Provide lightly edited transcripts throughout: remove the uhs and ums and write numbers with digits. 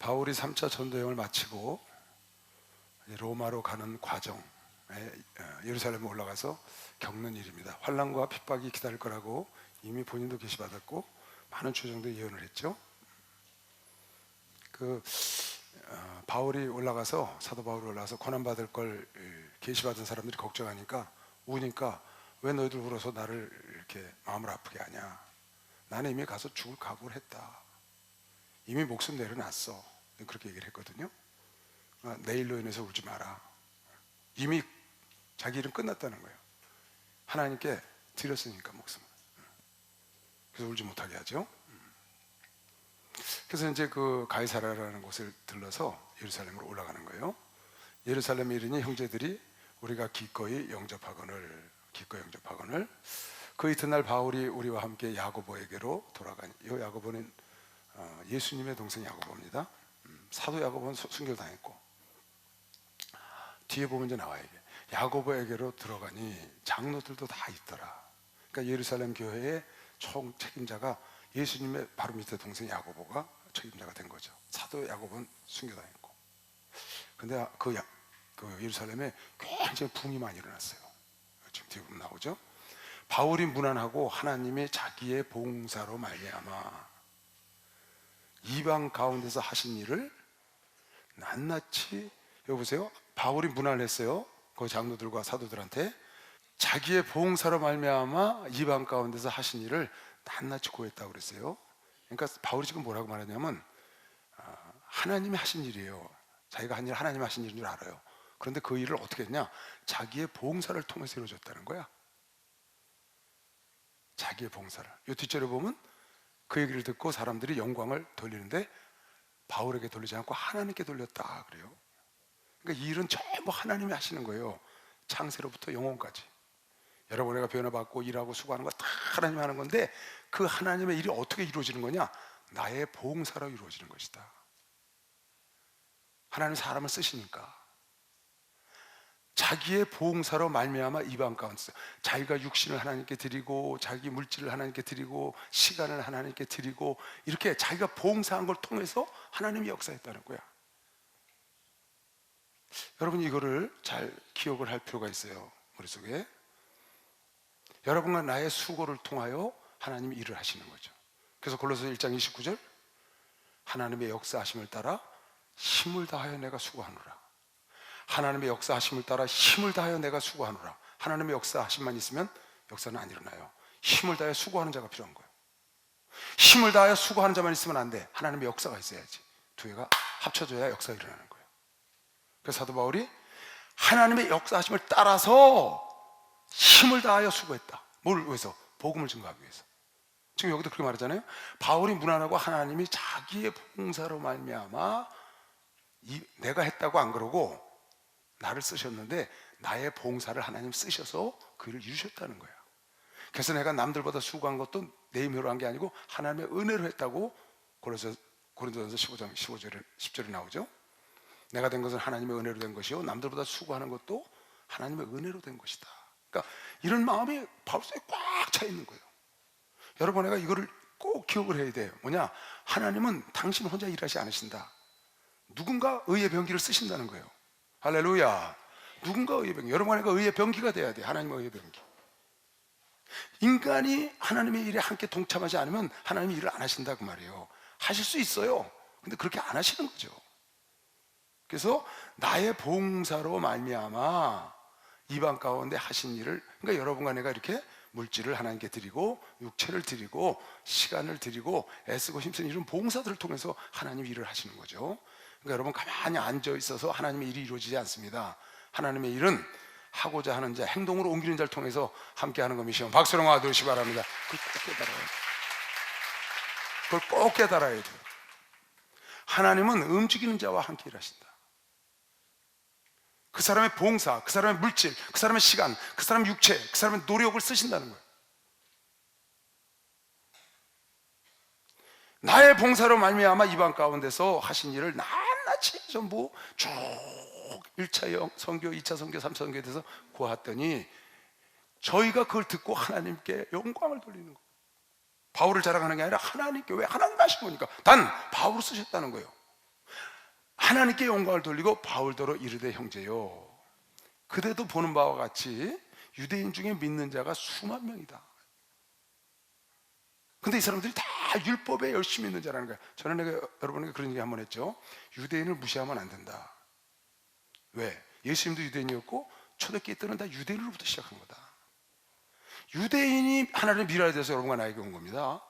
바울이 3차 전도여행을 마치고 로마로 가는 과정에 예루살렘에 올라가서 겪는 일입니다. 환난과 핍박이 기다릴 거라고 이미 본인도 계시받았고 많은 추정도 예언을 했죠. 바울이 올라가서, 사도 바울이 올라가서 고난받을 걸 계시받은 사람들이 걱정하니까 우니까 왜 너희들 울어서 나를 이렇게 마음을 아프게 하냐. 나는 이미 가서 죽을 각오를 했다. 이미 목숨 내려놨어. 그렇게 얘기를 했거든요. 내일로 인해서 울지 마라. 이미 자기 일은 끝났다는 거예요. 하나님께 드렸으니까 목숨을. 그래서 울지 못하게 하죠. 그래서 이제 그 가이사라라는 곳을 들러서 예루살렘으로 올라가는 거예요. 예루살렘에 이르니 형제들이 우리가 기꺼이 영접하거늘 그 이튿날 바울이 우리와 함께 야고보에게로 돌아가니, 이 야고보는 예수님의 동생 야고보입니다. 사도 야고보는 순교당했고 뒤에 보면 이제 나와요. 이게 야고보에게로 들어가니 장로들도 다 있더라. 그러니까 예루살렘 교회의 총 책임자가 예수님의 바로 밑에 동생 야고보가 책임자가 된 거죠. 사도 야고보는 순교당했고. 근데 그 예루살렘에 굉장히 붕이 많이 일어났어요. 지금 뒤에 보면 나오죠. 바울이 무난하고 하나님이 자기의 봉사로 말미암아 이방 가운데서 하신 일을 낱낱이, 여기 보세요. 바울이 무난했어요. 그 장로들과 사도들한테 자기의 봉사로 말미암아 이방 가운데서 하신 일을 낱낱이 고했다고 그랬어요. 그러니까 바울이 지금 뭐라고 말하냐면 하나님이 하신 일이에요. 자기가 한 일 하나님이 하신 일인 줄 알아요. 그런데 그 일을 어떻게 했냐? 자기의 봉사를 통해서 이루어졌다는 거야. 자기의 봉사를. 이 뒷절에 보면 그 얘기를 듣고 사람들이 영광을 돌리는데 바울에게 돌리지 않고 하나님께 돌렸다 그래요. 그러니까 이 일은 전부 하나님이 하시는 거예요. 창세로부터 영혼까지. 여러분, 우리가 변화받고 일하고 수고하는 거 다 하나님이 하는 건데 그 하나님의 일이 어떻게 이루어지는 거냐? 나의 봉사로 이루어지는 것이다. 하나님 사람을 쓰시니까 자기의 봉사로 말미암아 이방 가운데서 자기가 육신을 하나님께 드리고 자기 물질을 하나님께 드리고 시간을 하나님께 드리고 이렇게 자기가 봉사한 걸 통해서 하나님이 역사했다는 거야. 여러분, 이거를 잘 기억을 할 필요가 있어요. 머릿속에. 여러분과 나의 수고를 통하여 하나님이 일을 하시는 거죠. 그래서 골로새 1장 29절 하나님의 역사하심을 따라 힘을 다하여 내가 수고하노라. 하나님의 역사하심을 따라 힘을 다하여 내가 수고하노라. 하나님의 역사하심만 있으면 역사는 안 일어나요. 힘을 다하여 수고하는 자가 필요한 거예요. 힘을 다하여 수고하는 자만 있으면 안 돼. 하나님의 역사가 있어야지. 두 개가 합쳐져야 역사가 일어나는 거예요. 그래서 사도 바울이 하나님의 역사하심을 따라서 힘을 다하여 수고했다. 뭘 위해서? 복음을 증거하기 위해서. 지금 여기도 그렇게 말하잖아요. 바울이 무난하고 하나님이 자기의 봉사로 말미암아 내가 했다고 안 그러고 나를 쓰셨는데 나의 봉사를 하나님 쓰셔서 그 일을 이루셨다는 거야. 그래서 내가 남들보다 수고한 것도 내 힘으로 한 게 아니고 하나님의 은혜로 했다고 고린도전서 15장 10절에 나오죠. 내가 된 것은 하나님의 은혜로 된 것이요 남들보다 수고하는 것도 하나님의 은혜로 된 것이다. 그러니까 이런 마음이 바울 속에 꽉 차 있는 거예요. 여러분, 내가 이거를 꼭 기억을 해야 돼요. 뭐냐? 하나님은 당신 혼자 일하지 않으신다. 누군가 의의 병기를 쓰신다는 거예요. 할렐루야. 누군가 의의 병기. 여러분, 내가 의의 병기가 돼야 돼. 하나님의 의의 병기. 인간이 하나님의 일에 함께 동참하지 않으면 하나님이 일을 안 하신다고 말이에요. 하실 수 있어요. 근데 그렇게 안 하시는 거죠. 그래서 나의 봉사로 말미암아 이방 가운데 하신 일을, 그러니까 여러분과 내가 이렇게 물질을 하나님께 드리고 육체를 드리고 시간을 드리고 애쓰고 힘쓰는 이런 봉사들을 통해서 하나님이 일을 하시는 거죠. 그러니까 여러분 가만히 앉아 있어서 하나님의 일이 이루어지지 않습니다. 하나님의 일은 하고자 하는 자, 행동으로 옮기는 자를 통해서 함께 하는 것이시오. 박수로 와두시기 바랍니다. 그걸 꼭 깨달아요. 그걸 꼭 깨달아야 돼요. 하나님은 움직이는 자와 함께 일하신다. 그 사람의 봉사, 그 사람의 물질, 그 사람의 시간, 그 사람의 육체, 그 사람의 노력을 쓰신다는 거예요. 나의 봉사로 말미암아 이방 가운데서 하신 일을 낱낱이 전부 쭉 1차 선교, 2차 선교, 3차 선교에 대해서 고았더니 저희가 그걸 듣고 하나님께 영광을 돌리는 거예요. 바울을 자랑하는 게 아니라 하나님께. 왜? 하나님 하신 거니까. 단 바울을 쓰셨다는 거예요. 하나님께 영광을 돌리고 바울더러 이르되 형제요, 그대도 보는 바와 같이 유대인 중에 믿는 자가 수만 명이다. 근데 이 사람들이 다 율법에 열심히 있는 자라는 거야. 저는 여러분에게 그런 얘기 한번 했죠. 유대인을 무시하면 안 된다. 왜? 예수님도 유대인이었고 초대교회 때는 다 유대인으로부터 시작한 거다. 유대인이 하나님의 미라에 대해서 여러분과 나에게 온 겁니다.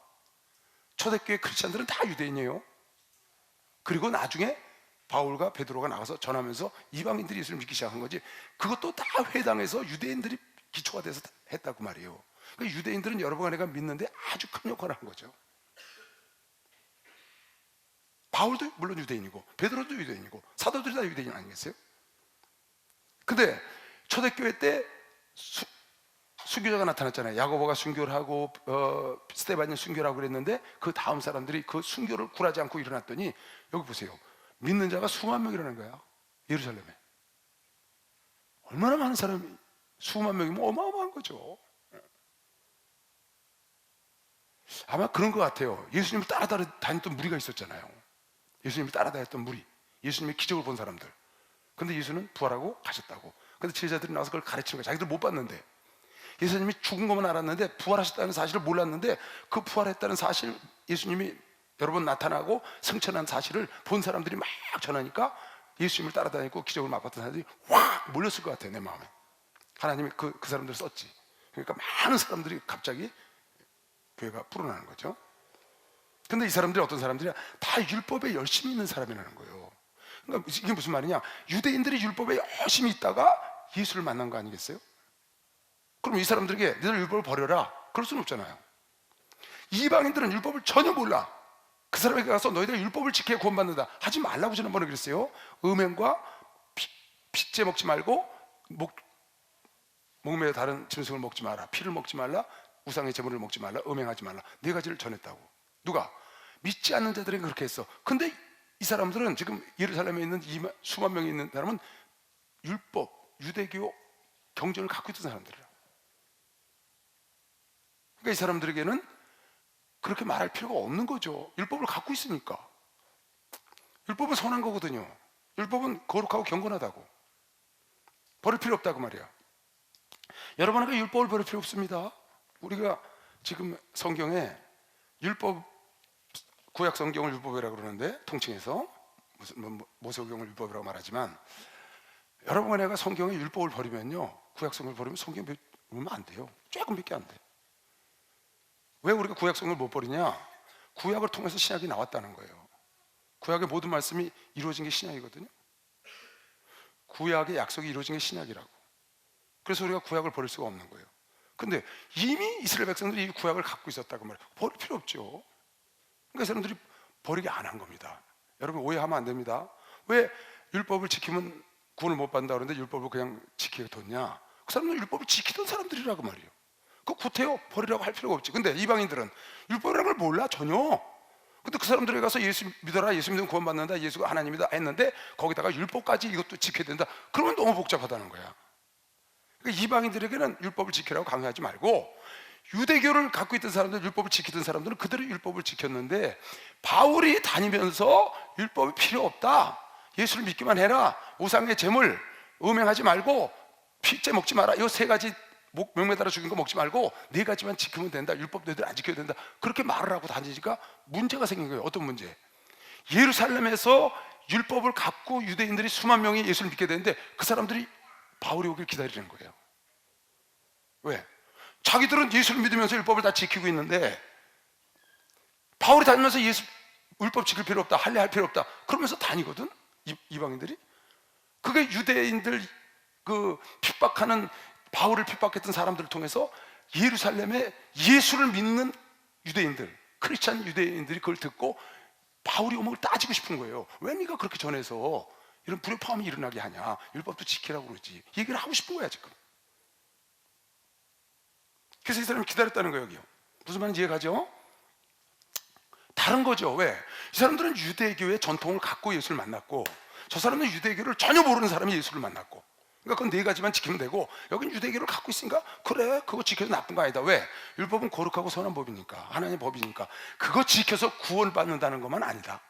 초대교회 크리스찬들은 다 유대인이에요. 그리고 나중에 바울과 베드로가 나가서 전하면서 이방인들이 예수를 믿기 시작한 거지, 그것도 다 회당에서 유대인들이 기초가 돼서 했다고 말이에요. 그러니까 유대인들은 여러분과 내가 믿는데 아주 큰 역할을 한 거죠. 바울도 물론 유대인이고 베드로도 유대인이고 사도들이 다 유대인 아니겠어요? 근데 초대교회 때 순교자가 나타났잖아요. 야고보가 순교를 하고 스데반이 순교를 하고 그랬는데 그 다음 사람들이 그 순교를 굴하지 않고 일어났더니 여기 보세요. 믿는 자가 수만 명 일어난 거야. 예루살렘에. 얼마나 많은 사람이, 수만 명이면 어마어마한 거죠. 아마 그런 것 같아요. 예수님을 따라다녔던 무리가 있었잖아요. 예수님을 따라다녔던 무리, 예수님의 기적을 본 사람들. 근데 예수는 부활하고 가셨다고. 근데 제자들이 나와서 그걸 가르치는 거예요. 자기들 못 봤는데, 예수님이 죽은 것만 알았는데 부활하셨다는 사실을 몰랐는데, 그 부활했다는 사실, 예수님이 여러 번 나타나고 승천한 사실을 본 사람들이 막 전하니까 예수님을 따라다니고 기적을 맛봤던 사람들이 확 몰렸을 것 같아요. 내 마음에. 하나님이 그 사람들을 썼지. 그러니까 많은 사람들이 갑자기 교회가 불어나는 거죠. 근데 이 사람들이 어떤 사람들이야? 다 율법에 열심히 있는 사람이라는 거예요. 그러니까 이게 무슨 말이냐? 유대인들이 율법에 열심히 있다가 예수를 만난 거 아니겠어요? 그럼 이 사람들에게 너희들 율법을 버려라, 그럴 수는 없잖아요. 이방인들은 율법을 전혀 몰라. 그 사람에게 가서 너희들 율법을 지켜야 구원받는다 하지 말라고 지난번에 그랬어요. 음행과 피째 먹지 말고 목매어 다른 짐승을 먹지 마라, 피를 먹지 말라, 우상의 제물을 먹지 말라, 음행하지 말라, 네 가지를 전했다고. 누가? 믿지 않는 자들에게 그렇게 했어. 근데 이 사람들은 지금 예루살렘에 있는 수만 명이 있는 사람은 율법, 유대교 경전을 갖고 있던 사람들이라. 그러니까 이 사람들에게는 그렇게 말할 필요가 없는 거죠. 율법을 갖고 있으니까. 율법은 선한 거거든요. 율법은 거룩하고 경건하다고. 버릴 필요 없다고 말이야. 여러분에게 율법을 버릴 필요 없습니다. 우리가 지금 성경에 율법, 구약 성경을 율법이라고 그러는데 통칭해서 모세오경을 율법이라고 말하지만, 여러분과 내가 성경의 율법을 버리면요, 구약 성경을 버리면 성경 보면 안 돼요. 조금밖에 안 돼. 왜 우리가 구약 성경을 못 버리냐? 구약을 통해서 신약이 나왔다는 거예요. 구약의 모든 말씀이 이루어진 게 신약이거든요. 구약의 약속이 이루어진 게 신약이라고. 그래서 우리가 구약을 버릴 수가 없는 거예요. 근데 이미 이스라엘 백성들이 이 구약을 갖고 있었다고 말해요. 버릴 필요 없죠. 그러니까 사람들이 버리게 안 한 겁니다. 여러분 오해하면 안 됩니다. 왜 율법을 지키면 구원을 못 받는다 그러는데 율법을 그냥 지키게 뒀냐? 그 사람들은 율법을 지키던 사람들이라고 말이에요. 그거 구태여 버리라고 할 필요가 없지. 근데 이방인들은 율법이라는 걸 몰라, 전혀. 근데 그 사람들에게 가서 예수 믿어라, 예수 믿으면 구원받는다, 예수가 하나님이다 했는데 거기다가 율법까지 이것도 지켜야 된다, 그러면 너무 복잡하다는 거야. 그러니까 이방인들에게는 율법을 지키라고 강요하지 말고, 유대교를 갖고 있던 사람들, 율법을 지키던 사람들은 그대로 율법을 지켰는데, 바울이 다니면서 율법이 필요 없다, 예수를 믿기만 해라, 우상의 제물 음행하지 말고 피째 먹지 마라, 이 세 가지 명매 따라 죽인 거 먹지 말고 네 가지만 지키면 된다, 율법 너희들 안 지켜야 된다, 그렇게 말을 하고 다니니까 문제가 생긴 거예요. 어떤 문제? 예루살렘에서 율법을 갖고 유대인들이 수만 명이 예수를 믿게 되는데 그 사람들이 바울이 오길 기다리는 거예요. 왜? 자기들은 예수를 믿으면서 율법을 다 지키고 있는데, 바울이 다니면서 율법 지킬 필요 없다, 할례 할 필요 없다 그러면서 다니거든, 이방인들이. 그게 유대인들 그 핍박하는, 바울을 핍박했던 사람들을 통해서 예루살렘에 예수를 믿는 유대인들, 크리스찬 유대인들이 그걸 듣고 바울이 오면 따지고 싶은 거예요. 왜 네가 그렇게 전해서 이런 불협화음이 일어나게 하냐, 율법도 지키라고 그러지, 얘기를 하고 싶은 거야 지금. 그래서 이 사람이 기다렸다는 거예요. 여기요. 무슨 말인지 이해가죠? 다른 거죠. 왜? 이 사람들은 유대교의 전통을 갖고 예수를 만났고, 저 사람은 유대교를 전혀 모르는 사람이 예수를 만났고, 그러니까 그건 네 가지만 지키면 되고, 여긴 유대교를 갖고 있으니까 그래, 그거 지켜도 나쁜 거 아니다. 왜? 율법은 거룩하고 선한 법이니까, 하나님의 법이니까 그거 지켜서 구원받는다는 것만 아니다.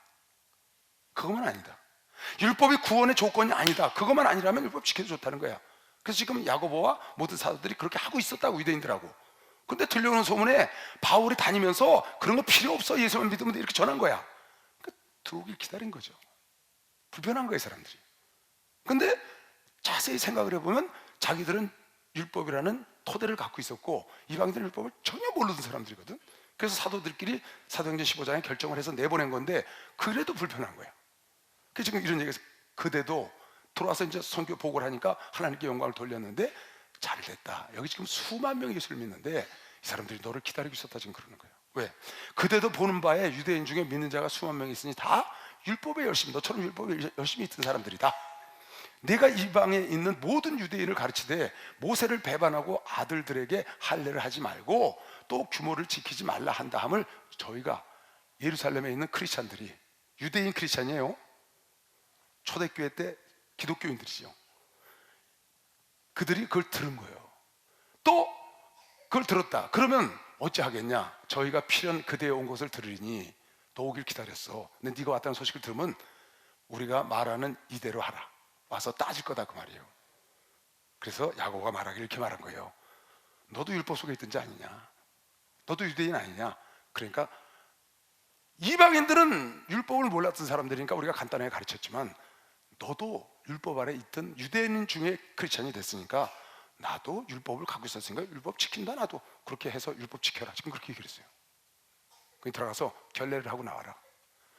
그것만 아니다. 율법이 구원의 조건이 아니다. 그것만 아니라면 율법 지켜도 좋다는 거야. 그래서 지금 야고보와 모든 사도들이 그렇게 하고 있었다고, 유대인들하고. 근데 들려오는 소문에 바울이 다니면서 그런 거 필요 없어, 예수만 믿으면 돼, 이렇게 전한 거야. 그러니까 들어오길 기다린 거죠. 불편한 거예요, 사람들이. 근데 자세히 생각을 해보면 자기들은 율법이라는 토대를 갖고 있었고 이방인들은 율법을 전혀 모르던 사람들이거든. 그래서 사도들끼리 사도행전 15장에 결정을 해서 내보낸 건데 그래도 불편한 거야. 그래서 지금 이런 얘기에서 그대도 들어와서 이제 선교 보고를 하니까 하나님께 영광을 돌렸는데 잘 됐다. 여기 지금 수만 명이 예수를 믿는데 이 사람들이 너를 기다리고 있었다 지금 그러는 거예요. 왜? 그대도 보는 바에 유대인 중에 믿는 자가 수만 명이 있으니 다 율법에 열심히, 너처럼 율법에 열심히 있던 사람들이다. 내가 이방에 있는 모든 유대인을 가르치되 모세를 배반하고 아들들에게 할례를 하지 말고 또 규모를 지키지 말라 한다 함을 저희가 예루살렘에 있는 크리스찬들이, 유대인 크리스찬이에요. 초대교회 때 기독교인들이죠. 그들이 그걸 들은 거예요. 또 그걸 들었다. 그러면 어찌 하겠냐? 저희가 필연 그대에 온 것을 들으리니 너 오길 기다렸어. 근데 네가 왔다는 소식을 들으면 우리가 말하는 이대로 하라. 와서 따질 거다 그 말이에요. 그래서 야고보가 말하길 이렇게 말한 거예요. 너도 율법 속에 있던 자 아니냐? 너도 유대인 아니냐? 그러니까 이방인들은 율법을 몰랐던 사람들이니까 우리가 간단하게 가르쳤지만 너도 율법 아래 있던 유대인 중에 크리스찬이 됐으니까 나도 율법을 갖고 있었으니까 율법 지킨다. 나도 그렇게 해서 율법 지켜라. 지금 그렇게 얘기를 했어요. 거기 들어가서 결례를 하고 나와라.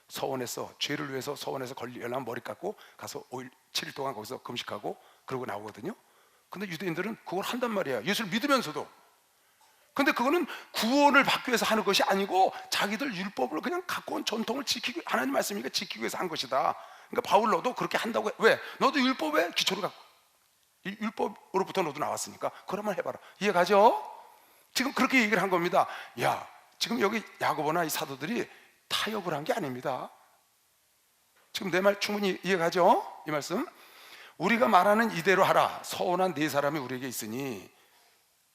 서원에서 죄를 위해서 서원에서 걸리려면 머리 깎고 가서 5일 7일 동안 거기서 금식하고 그러고 나오거든요. 근데 유대인들은 그걸 한단 말이야. 예수를 믿으면서도. 근데 그거는 구원을 받기 위해서 하는 것이 아니고 자기들 율법을 그냥 갖고 온 전통을 지키고, 하나님 말씀이니까 지키기 위해서 한 것이다. 그러니까 바울 너도 그렇게 한다고 해. 왜? 너도 율법의 기초를 갖고, 율법으로부터 너도 나왔으니까 그걸 한번 해봐라. 이해가죠? 지금 그렇게 얘기를 한 겁니다. 야, 지금 여기 야고보나 이 사도들이 타협을 한 게 아닙니다. 지금 내 말 충분히 이해가죠? 이 말씀. 우리가 말하는 이대로 하라. 서원한 네 사람이 우리에게 있으니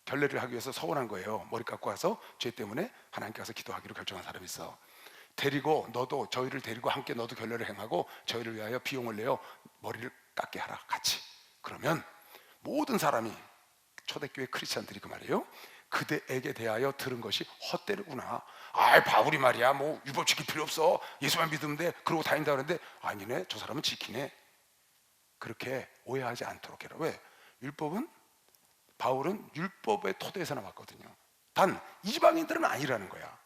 결례를 하기 위해서 서원한 거예요. 머리 깎고 와서 죄 때문에 하나님께 가서 기도하기로 결정한 사람이 있어. 데리고 너도 저희를 데리고 함께 너도 결례를 행하고 저희를 위하여 비용을 내어 머리를 깎게 하라. 같이. 그러면 모든 사람이, 초대교회 크리스찬들이 그 말이에요, 그대에게 대하여 들은 것이 헛되구나. 아, 바울이 말이야 뭐 율법 지킬 필요 없어, 예수만 믿으면 돼, 그러고 다닌다 그러는데 아니네, 저 사람은 지키네. 그렇게 오해하지 않도록 해라. 왜? 율법은, 바울은 율법의 토대에서 나왔거든요. 단 이방인들은 아니라는 거야.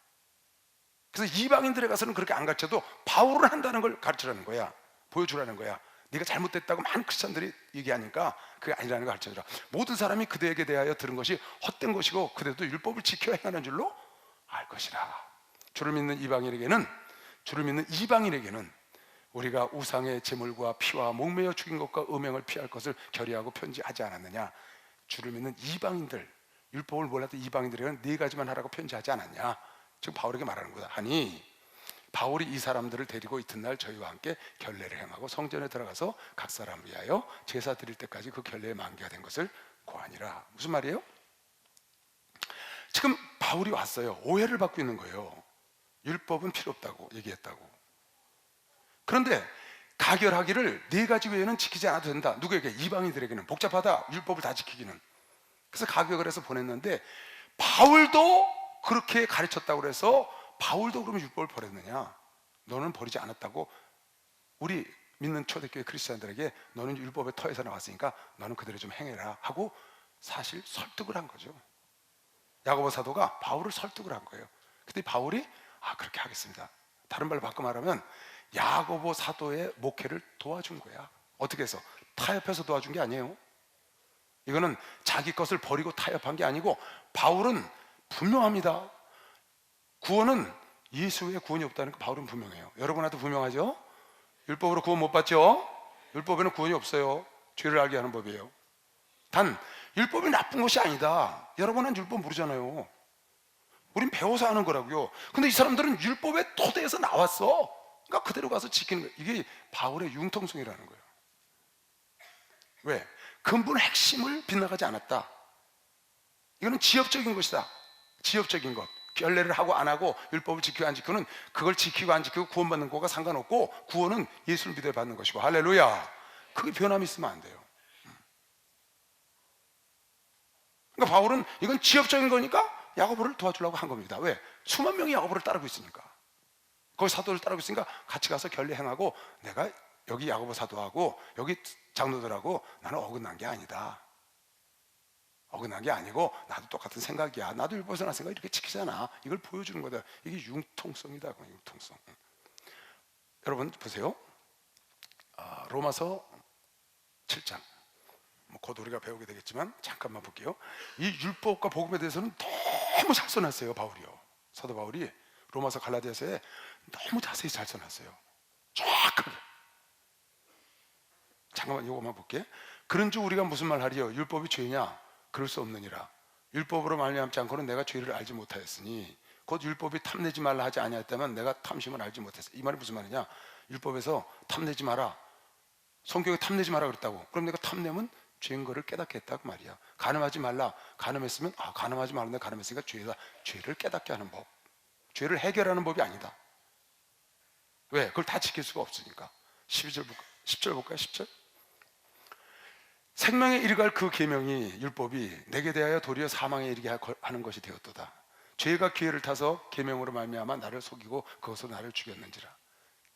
그래서 이방인들에 가서는 그렇게 안 가르쳐도 바울은 한다는 걸 가르치라는 거야. 보여주라는 거야. 네가 잘못됐다고 많은 크리스찬들이 얘기하니까 그게 아니라는 걸 가르쳐주라. 모든 사람이 그대에게 대하여 들은 것이 헛된 것이고 그대도 율법을 지켜야 행하는 줄로 알 것이라. 주를 믿는 이방인에게는, 주를 믿는 이방인에게는 우리가 우상의 제물과 피와 목매어 죽인 것과 음행을 피할 것을 결의하고 편지하지 않았느냐. 주를 믿는 이방인들, 율법을 몰랐던 이방인들에게는 네 가지만 하라고 편지하지 않았냐. 지금 바울에게 말하는 거다. 하니 바울이 이 사람들을 데리고 이튿날 저희와 함께 결례를 행하고 성전에 들어가서 각 사람을 위하여 제사 드릴 때까지 그 결례의 만기가 된 것을 고하니라. 무슨 말이에요? 지금 바울이 왔어요. 오해를 받고 있는 거예요. 율법은 필요 없다고 얘기했다고. 그런데 가결하기를 네 가지 외에는 지키지 않아도 된다. 누구에게? 이방인들에게는. 복잡하다, 율법을 다 지키기는. 그래서 가격을 해서 보냈는데 바울도 그렇게 가르쳤다고 그래서 바울도 그러면 율법을 버렸느냐? 너는 버리지 않았다고 우리 믿는 초대교회 크리스찬들에게 너는 율법의 터에서 나왔으니까 너는 그대로 좀 행해라 하고 사실 설득을 한 거죠. 야고보 사도가 바울을 설득을 한 거예요. 근데 바울이 그렇게 하겠습니다. 다른 말로 바꿔 말하면 야고보 사도의 목회를 도와준 거야. 어떻게 해서? 타협해서 도와준 게 아니에요. 이거는 자기 것을 버리고 타협한 게 아니고 바울은 분명합니다. 구원은 예수 외에 구원이 없다는 거 바울은 분명해요. 여러분한테 분명하죠? 율법으로 구원 못 받죠? 율법에는 구원이 없어요. 죄를 알게 하는 법이에요. 단 율법이 나쁜 것이 아니다. 여러분은 율법 모르잖아요. 우린 배워서 하는 거라고요. 근데 이 사람들은 율법의 토대에서 나왔어. 그러니까 그대로 가서 지키는 거예요. 이게 바울의 융통성이라는 거예요. 왜? 근본 핵심을 빗나가지 않았다. 이거는 지엽적인 것이다. 지엽적인 것. 결례를 하고 안 하고 율법을 지키고 안 지키고는 그걸 지키고 안 지키고 구원받는 거가 상관없고 구원은 예수를 믿어야 받는 것이고 할렐루야. 그게 변함이 있으면 안 돼요. 그러니까 바울은 이건 지엽적인 거니까 야고보를 도와주려고 한 겁니다. 왜? 수만 명이 야고보를 따르고 있으니까. 거기 사도를 따르고 있으니까 같이 가서 결례 행하고 내가 여기 야고보 사도하고 여기 장로들하고 나는 어긋난 게 아니다. 어긋난 게 아니고 나도 똑같은 생각이야. 나도 율법에서 난 생각 이렇게 지키잖아. 이걸 보여주는 거다. 이게 융통성이다. 융통성. 여러분 보세요. 로마서 7장. 곧 우리가 배우게 되겠지만 잠깐만 볼게요. 이 율법과 복음에 대해서는 너무 잘 써놨어요. 바울이요. 사도 바울이 로마서 갈라디아서에 너무 자세히 잘 써놨어요. 정확하게. 잠깐만 이거만 볼게. 그런즉 우리가 무슨 말 하리요? 율법이 죄냐? 그럴 수 없느니라. 율법으로 말미암지 않고는 내가 죄를 알지 못하였으니 곧 율법이 탐내지 말라 하지 아니하였다면 내가 탐심을 알지 못했어. 이 말이 무슨 말이냐? 율법에서 탐내지 마라. 성경에 탐내지 마라 그랬다고. 그럼 내가 탐내면 죄인 거를 깨닫게 했다고 말이야. 간음하지 말라. 간음했으면 간음하지 말았는데 간음했으니까 죄다. 죄를 깨닫게 하는 법. 죄를 해결하는 법이 아니다. 왜? 그걸 다 지킬 수가 없으니까. 12절 볼까? 10절 볼까요? 10절. 생명에 이르갈 그 계명이 율법이 내게 대하여 도리어 사망에 이르게 하는 것이 되었도다. 죄가 기회를 타서 계명으로 말미암아 나를 속이고 그것으로 나를 죽였는지라.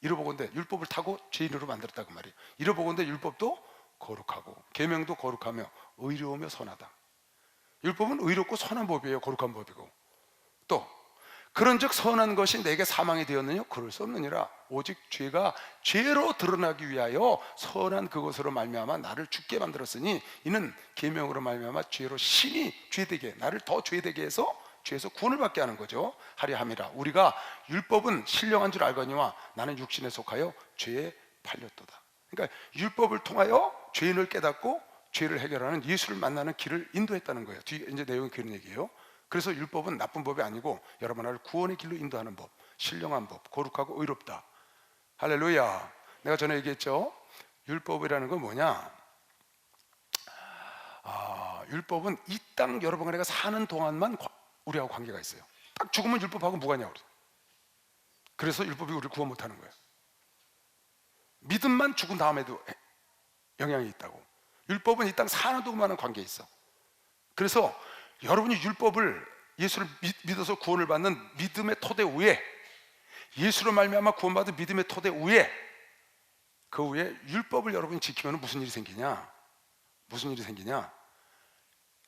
이러보건대 율법을 타고 죄인으로 만들었다고 말이에요. 이러보건대 율법도 거룩하고 계명도 거룩하며 의로우며 선하다. 율법은 의롭고 선한 법이에요. 거룩한 법이고. 또 그런즉 선한 것이 내게 사망이 되었느냐? 그럴 수 없느니라. 오직 죄가 죄로 드러나기 위하여 선한 그것으로 말미암아 나를 죽게 만들었으니 이는 계명으로 말미암아 죄로 신이 죄되게 나를 더 죄되게 해서 죄에서 구원을 받게 하는 거죠. 하려 함이라. 우리가 율법은 신령한 줄 알거니와 나는 육신에 속하여 죄에 팔렸도다. 그러니까 율법을 통하여 죄인을 깨닫고 죄를 해결하는 예수를 만나는 길을 인도했다는 거예요. 뒤에 이제 내용이 그런 얘기예요. 그래서 율법은 나쁜 법이 아니고 여러분 나를 구원의 길로 인도하는 법, 신령한 법, 거룩하고 의롭다. 할렐루야. 내가 전에 얘기했죠. 율법이라는 건 뭐냐? 율법은 이 땅 여러분과 내가 사는 동안만 우리하고 관계가 있어요. 딱 죽으면 율법하고 무관이야. 그래서 율법이 우리를 구원 못하는 거예요. 믿음만 죽은 다음에도 영향이 있다고. 율법은 이 땅 사는 동안만 관계에 있어. 그래서 여러분이 율법을 예수를 믿어서 구원을 받는 믿음의 토대 위에 예수로 말미암아 구원받은 믿음의 토대 위에 그 위에 율법을 여러분이 지키면 무슨 일이 생기냐? 무슨 일이 생기냐?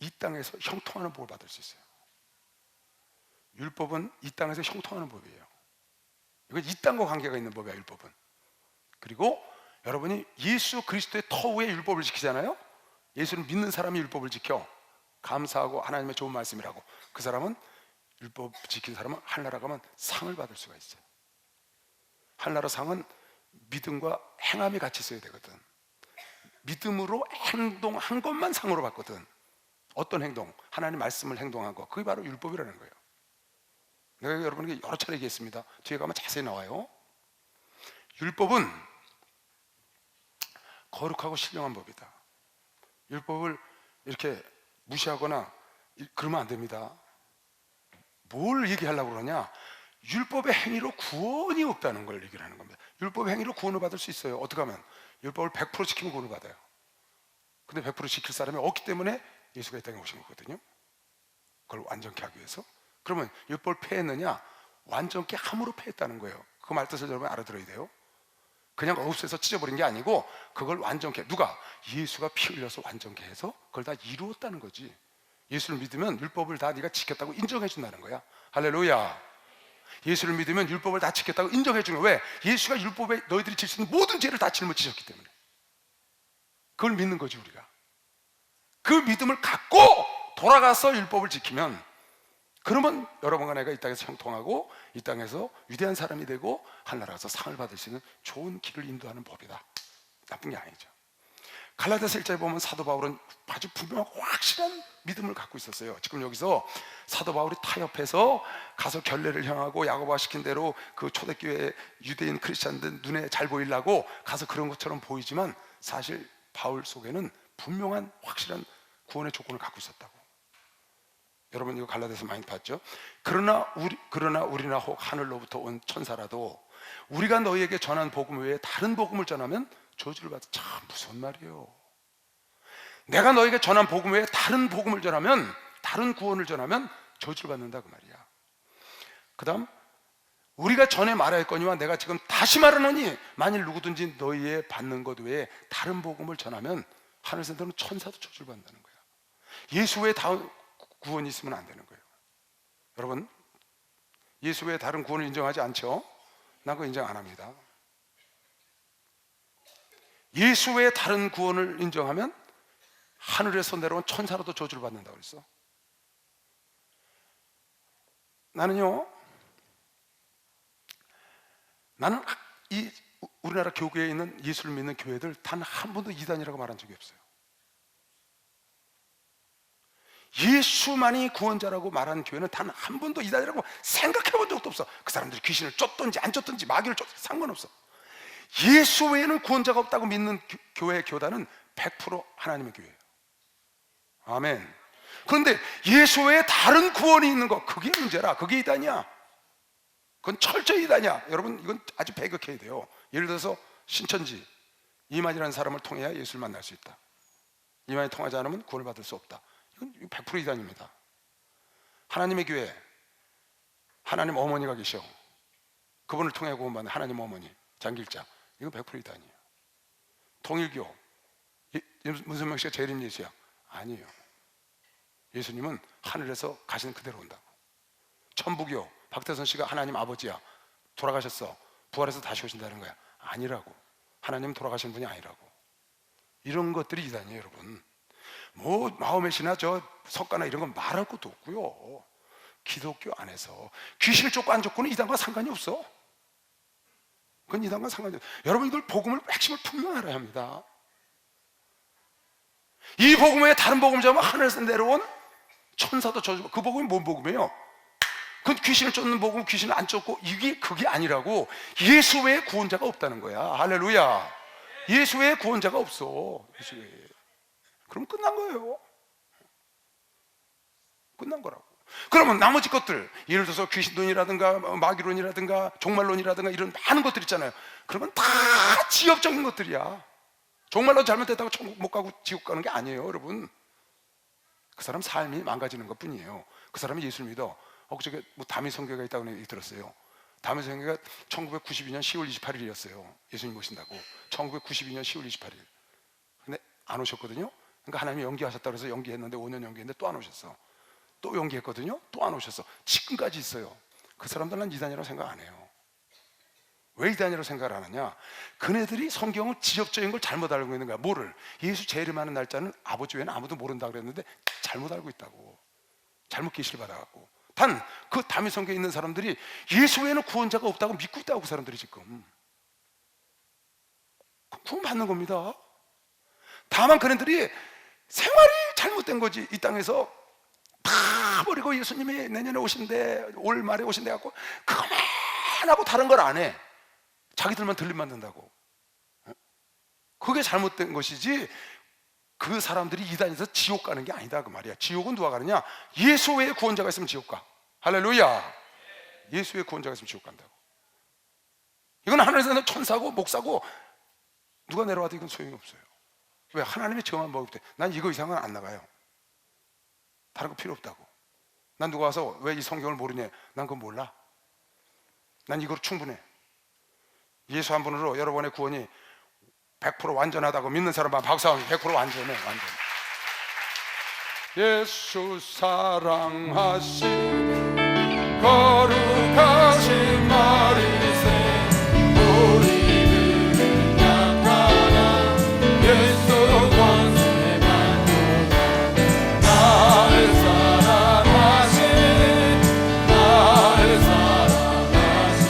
이 땅에서 형통하는 복을 받을 수 있어요. 율법은 이 땅에서 형통하는 법이에요. 이건 이 땅과 관계가 있는 법이야. 율법은. 그리고 여러분이 예수 그리스도의 터 위에 율법을 지키잖아요. 예수를 믿는 사람이 율법을 지켜 감사하고 하나님의 좋은 말씀이라고. 그 사람은 율법 지킨 사람은 하늘나라 가면 상을 받을 수가 있어요. 하늘나라 상은 믿음과 행함이 같이 있어야 되거든. 믿음으로 행동한 것만 상으로 받거든. 어떤 행동? 하나님 말씀을 행동한 거. 그게 바로 율법이라는 거예요. 내가 여러분에게 여러 차례 얘기했습니다. 뒤에 가면 자세히 나와요. 율법은 거룩하고 신령한 법이다. 율법을 이렇게 무시하거나 그러면 안 됩니다. 뭘 얘기하려고 그러냐? 율법의 행위로 구원이 없다는 걸 얘기를 하는 겁니다. 율법의 행위로 구원을 받을 수 있어요. 어떻게 하면? 율법을 100% 지키면 구원을 받아요. 근데 100% 지킬 사람이 없기 때문에 예수가 이 땅에 오신 거거든요. 그걸 완전케 하기 위해서. 그러면 율법을 폐했느냐? 완전케 함으로 폐했다는 거예요. 그 말 뜻을 여러분 알아들어야 돼요. 그냥 없애서 찢어버린 게 아니고 그걸 완전케. 누가? 예수가 피 흘려서 완전케 해서 그걸 다 이루었다는 거지. 예수를 믿으면 율법을 다 네가 지켰다고 인정해 준다는 거야. 할렐루야. 예수를 믿으면 율법을 다 지켰다고 인정해 주는 거야. 왜? 예수가 율법에 너희들이 질 수 있는 모든 죄를 다 짊어지셨기 때문에. 그걸 믿는 거지 우리가. 그 믿음을 갖고 돌아가서 율법을 지키면 그러면 여러분과 내가 이 땅에서 형통하고 이 땅에서 위대한 사람이 되고 하늘나라 가서 상을 받을 수 있는 좋은 길을 인도하는 법이다. 나쁜 게 아니죠. 갈라디아서 1장에 보면 사도 바울은 아주 분명하고 확실한 믿음을 갖고 있었어요. 지금 여기서 사도 바울이 타협해서 가서 결례를 향하고 야고보가 시킨 대로 그 초대교회 유대인 크리스찬들 눈에 잘 보이려고 가서 그런 것처럼 보이지만 사실 바울 속에는 분명한 확실한 구원의 조건을 갖고 있었다고. 여러분 이거 갈라디아서 많이 봤죠? 그러나 우리나 혹 하늘로부터 온 천사라도 우리가 너희에게 전한 복음 외에 다른 복음을 전하면 저주를 받아. 참 무서운 말이에요. 내가 너에게 전한 복음 외에 다른 복음을 전하면, 다른 구원을 전하면 저주를 받는다 그 말이야. 그 다음 우리가 전에 말하였거니와 내가 지금 다시 말하노니 만일 누구든지 너희의 받는 것 외에 다른 복음을 전하면 하늘에서 너는 천사도 저주를 받는다는 거야. 예수 외에 다른 구원이 있으면 안 되는 거예요. 여러분 예수 외에 다른 구원을 인정하지 않죠? 난 그거 인정 안 합니다. 예수 외에 다른 구원을 인정하면 하늘에서 내려온 천사로도 저주를 받는다고 그랬어. 나는 이 우리나라 교계에 있는 예수를 믿는 교회들 단 한 번도 이단이라고 말한 적이 없어요. 예수만이 구원자라고 말하는 교회는 단 한 번도 이단이라고 생각해 본 적도 없어. 그 사람들이 귀신을 쫓든지 안 쫓든지 마귀를 쫓든지 상관없어. 예수 외에는 구원자가 없다고 믿는 교회 교단은 100% 하나님의 교회예요. 아멘. 그런데 예수 외에 다른 구원이 있는 거, 그게 문제라. 그게 이단이야. 그건 철저히 이단이야. 여러분 이건 아주 배격해야 돼요. 예를 들어서 신천지 이만이라는 사람을 통해야 예수를 만날 수 있다. 이만이 통하지 않으면 구원을 받을 수 없다. 이건 100% 이단입니다. 하나님의 교회, 하나님 어머니가 계셔. 그분을 통해 구원받는 하나님 어머니, 장길자, 이거 100% 이단이에요. 통일교, 문선명 씨가 재림 예수야. 아니에요. 예수님은 하늘에서 가시는 그대로 온다고. 천부교, 박태선 씨가 하나님 아버지야. 돌아가셨어. 부활해서 다시 오신다는 거야. 아니라고. 하나님 돌아가신 분이 아니라고. 이런 것들이 이단이에요, 여러분. 뭐 마음의 신화 저 석가나 이런 건 말할 것도 없고요. 기독교 안에서 귀신을 쫓고 안 쫓고는 이단과 상관이 없어. 그건 이단과 상관이 없어. 여러분 이걸 복음을 핵심을 분명히 알아야 합니다. 이 복음 외에 다른 복음 전하면 하늘에서 내려온 천사도 저주고. 그 복음이 뭔 복음이에요? 그건 귀신을 쫓는 복음, 귀신을 안 쫓고, 그게 아니라고. 예수 외에 구원자가 없다는 거야. 할렐루야. 예수 외에 구원자가 없어. 예수 외에. 그럼 끝난 거예요. 끝난 거라고. 그러면 나머지 것들, 예를 들어서 귀신론이라든가 마귀론이라든가 종말론이라든가 이런 많은 것들 있잖아요. 그러면 다 지엽적인 것들이야. 종말론 잘못됐다고 천국 못 가고 지옥 가는 게 아니에요, 여러분. 그 사람 삶이 망가지는 것 뿐이에요. 그 사람이 예수를 믿어. 그저께 뭐 다미 성교가 있다고 얘기 들었어요. 다미 성교가 1992년 10월 28일이었어요. 예수님 모신다고. 1992년 10월 28일. 근데 안 오셨거든요. 그러니까 하나님이 연기하셨다고 해서 연기했는데 5년 연기했는데 또 안 오셨어. 또 연기했거든요. 또 안 오셨어. 지금까지 있어요. 그 사람들은 이단이라고 생각 안 해요. 왜 이단이라고 생각을 안 하냐? 그네들이 성경을 지엽적인 걸 잘못 알고 있는 거야. 뭐를? 예수 재림하는 날짜는 아버지 외에는 아무도 모른다 그랬는데 잘못 알고 있다고. 잘못 계시를 받아갖고. 단 그 다미 성경에 있는 사람들이 예수 외에는 구원자가 없다고 믿고 있다고. 그 사람들이 지금 구원 받는 겁니다. 다만 그네들이 생활이 잘못된 거지. 이 땅에서 다 버리고 예수님이 내년에 오신대, 올 말에 오신대 갖고 그것만 하고 다른 걸 안 해. 자기들만 들림만 든다고. 그게 잘못된 것이지 그 사람들이 이단에서 지옥 가는 게 아니다 그 말이야. 지옥은 누가 가느냐? 예수 외에 구원자가 있으면 지옥 가. 할렐루야. 예수 외에 구원자가 있으면 지옥 간다고. 이건 하늘에서는 천사고 목사고 누가 내려와도 이건 소용이 없어요. 왜? 하나님이 정한 법일 때 난 이거 이상은 안 나가요. 다른 거 필요 없다고. 난 누가 와서 왜 이 성경을 모르냐? 난 그거 몰라. 난 이거로 충분해. 예수 한 분으로 여러분의 구원이 100% 완전하다고 믿는 사람만 박수하면 100% 완전해. 완전. 예수 사랑하시는 거룩하신 마리세 우리를 약하나 예수 원수의 만족한 나를 사랑하신 나를 사랑하신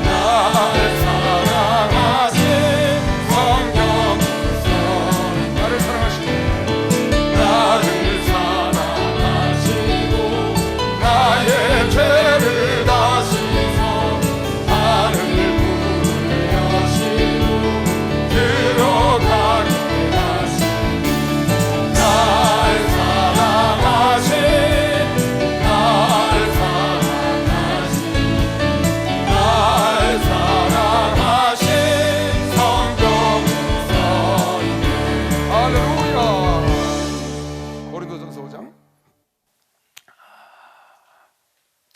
나를 사랑하신 성령 son 나를 사랑하신 나를 사랑하시고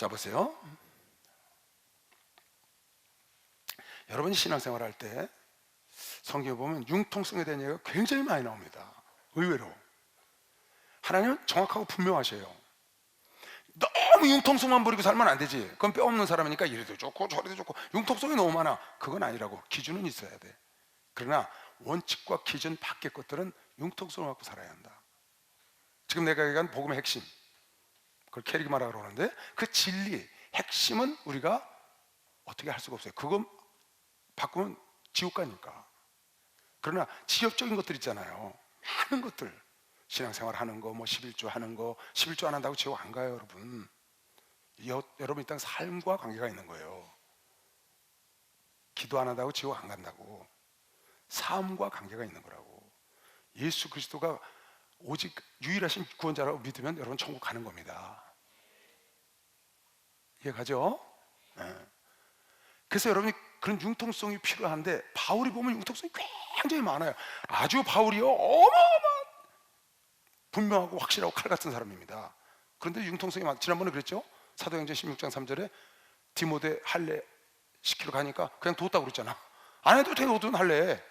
자, 보세요. 여러분이 신앙생활 할 때 성경에 보면 융통성에 대한 얘기가 굉장히 많이 나옵니다. 의외로 하나님은 정확하고 분명하셔요. 너무 융통성만 부리고 살면 안 되지. 그건 뼈 없는 사람이니까 이래도 좋고 저래도 좋고 융통성이 너무 많아. 그건 아니라고. 기준은 있어야 돼. 그러나 원칙과 기준 밖의 것들은 융통성을 갖고 살아야 한다. 지금 내가 얘기한 복음의 핵심, 그걸 캐리그마라고 그러는데, 그 진리 핵심은 우리가 어떻게 할 수가 없어요. 그거 바꾸면 지옥 가니까. 그러나 지엽적인 것들 있잖아요. 많은 것들, 신앙생활 하는 거, 뭐 11조 하는 거, 11조 안 한다고 지옥 안 가요, 여러분. 여러분 이 땅 삶과 관계가 있는 거예요. 기도 안 한다고 지옥 안 간다고. 삶과 관계가 있는 거라고. 예수 그리스도가 오직 유일하신 구원자라고 믿으면 여러분 천국 가는 겁니다. 이해가죠? 네. 그래서 여러분이 그런 융통성이 필요한데, 바울이 보면 융통성이 굉장히 많아요. 아주 바울이요, 어마어마한 분명하고 확실하고 칼 같은 사람입니다. 그런데 융통성이 많아. 지난번에 그랬죠? 사도행전 16장 3절에 디모데 할례 시키러 가니까 그냥 뒀다고 그랬잖아. 안 해도 되게 뒀든 할례.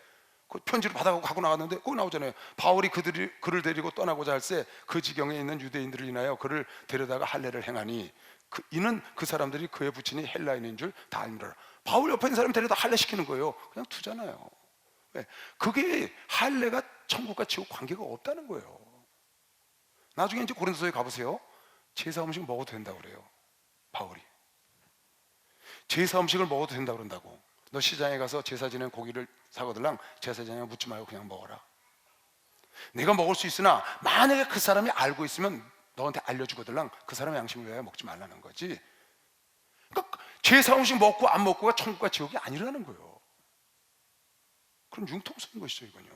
그 편지를 받아가고 가고 나왔는데 거기 나오잖아요. 바울이 그를 데리고 떠나고자 할새 그 지경에 있는 유대인들을 인하여 그를 데려다가 할례를 행하니 이는 그 사람들이 그의 부친이 헬라인인 줄 다 알미라. 바울 옆에 있는 사람 데려다 할례 시키는 거예요. 그냥 두잖아요. 왜? 그게 할례가 천국과 지옥 관계가 없다는 거예요. 나중에 이제 고린도서에 가보세요. 제사 음식 먹어도 된다고 그래요. 바울이 제사 음식을 먹어도 된다고 그런다고. 너 시장에 가서 제사 지낸 고기를 사거들랑 제사 지낸 묻지 말고 그냥 먹어라. 내가 먹을 수 있으나 만약에 그 사람이 알고 있으면 너한테 알려주거들랑 그 사람의 양심을 위하여 먹지 말라는 거지. 그러니까 제사 음식 먹고 안 먹고가 천국과 지옥이 아니라는 거예요. 그런 융통성인 것이죠, 이건요.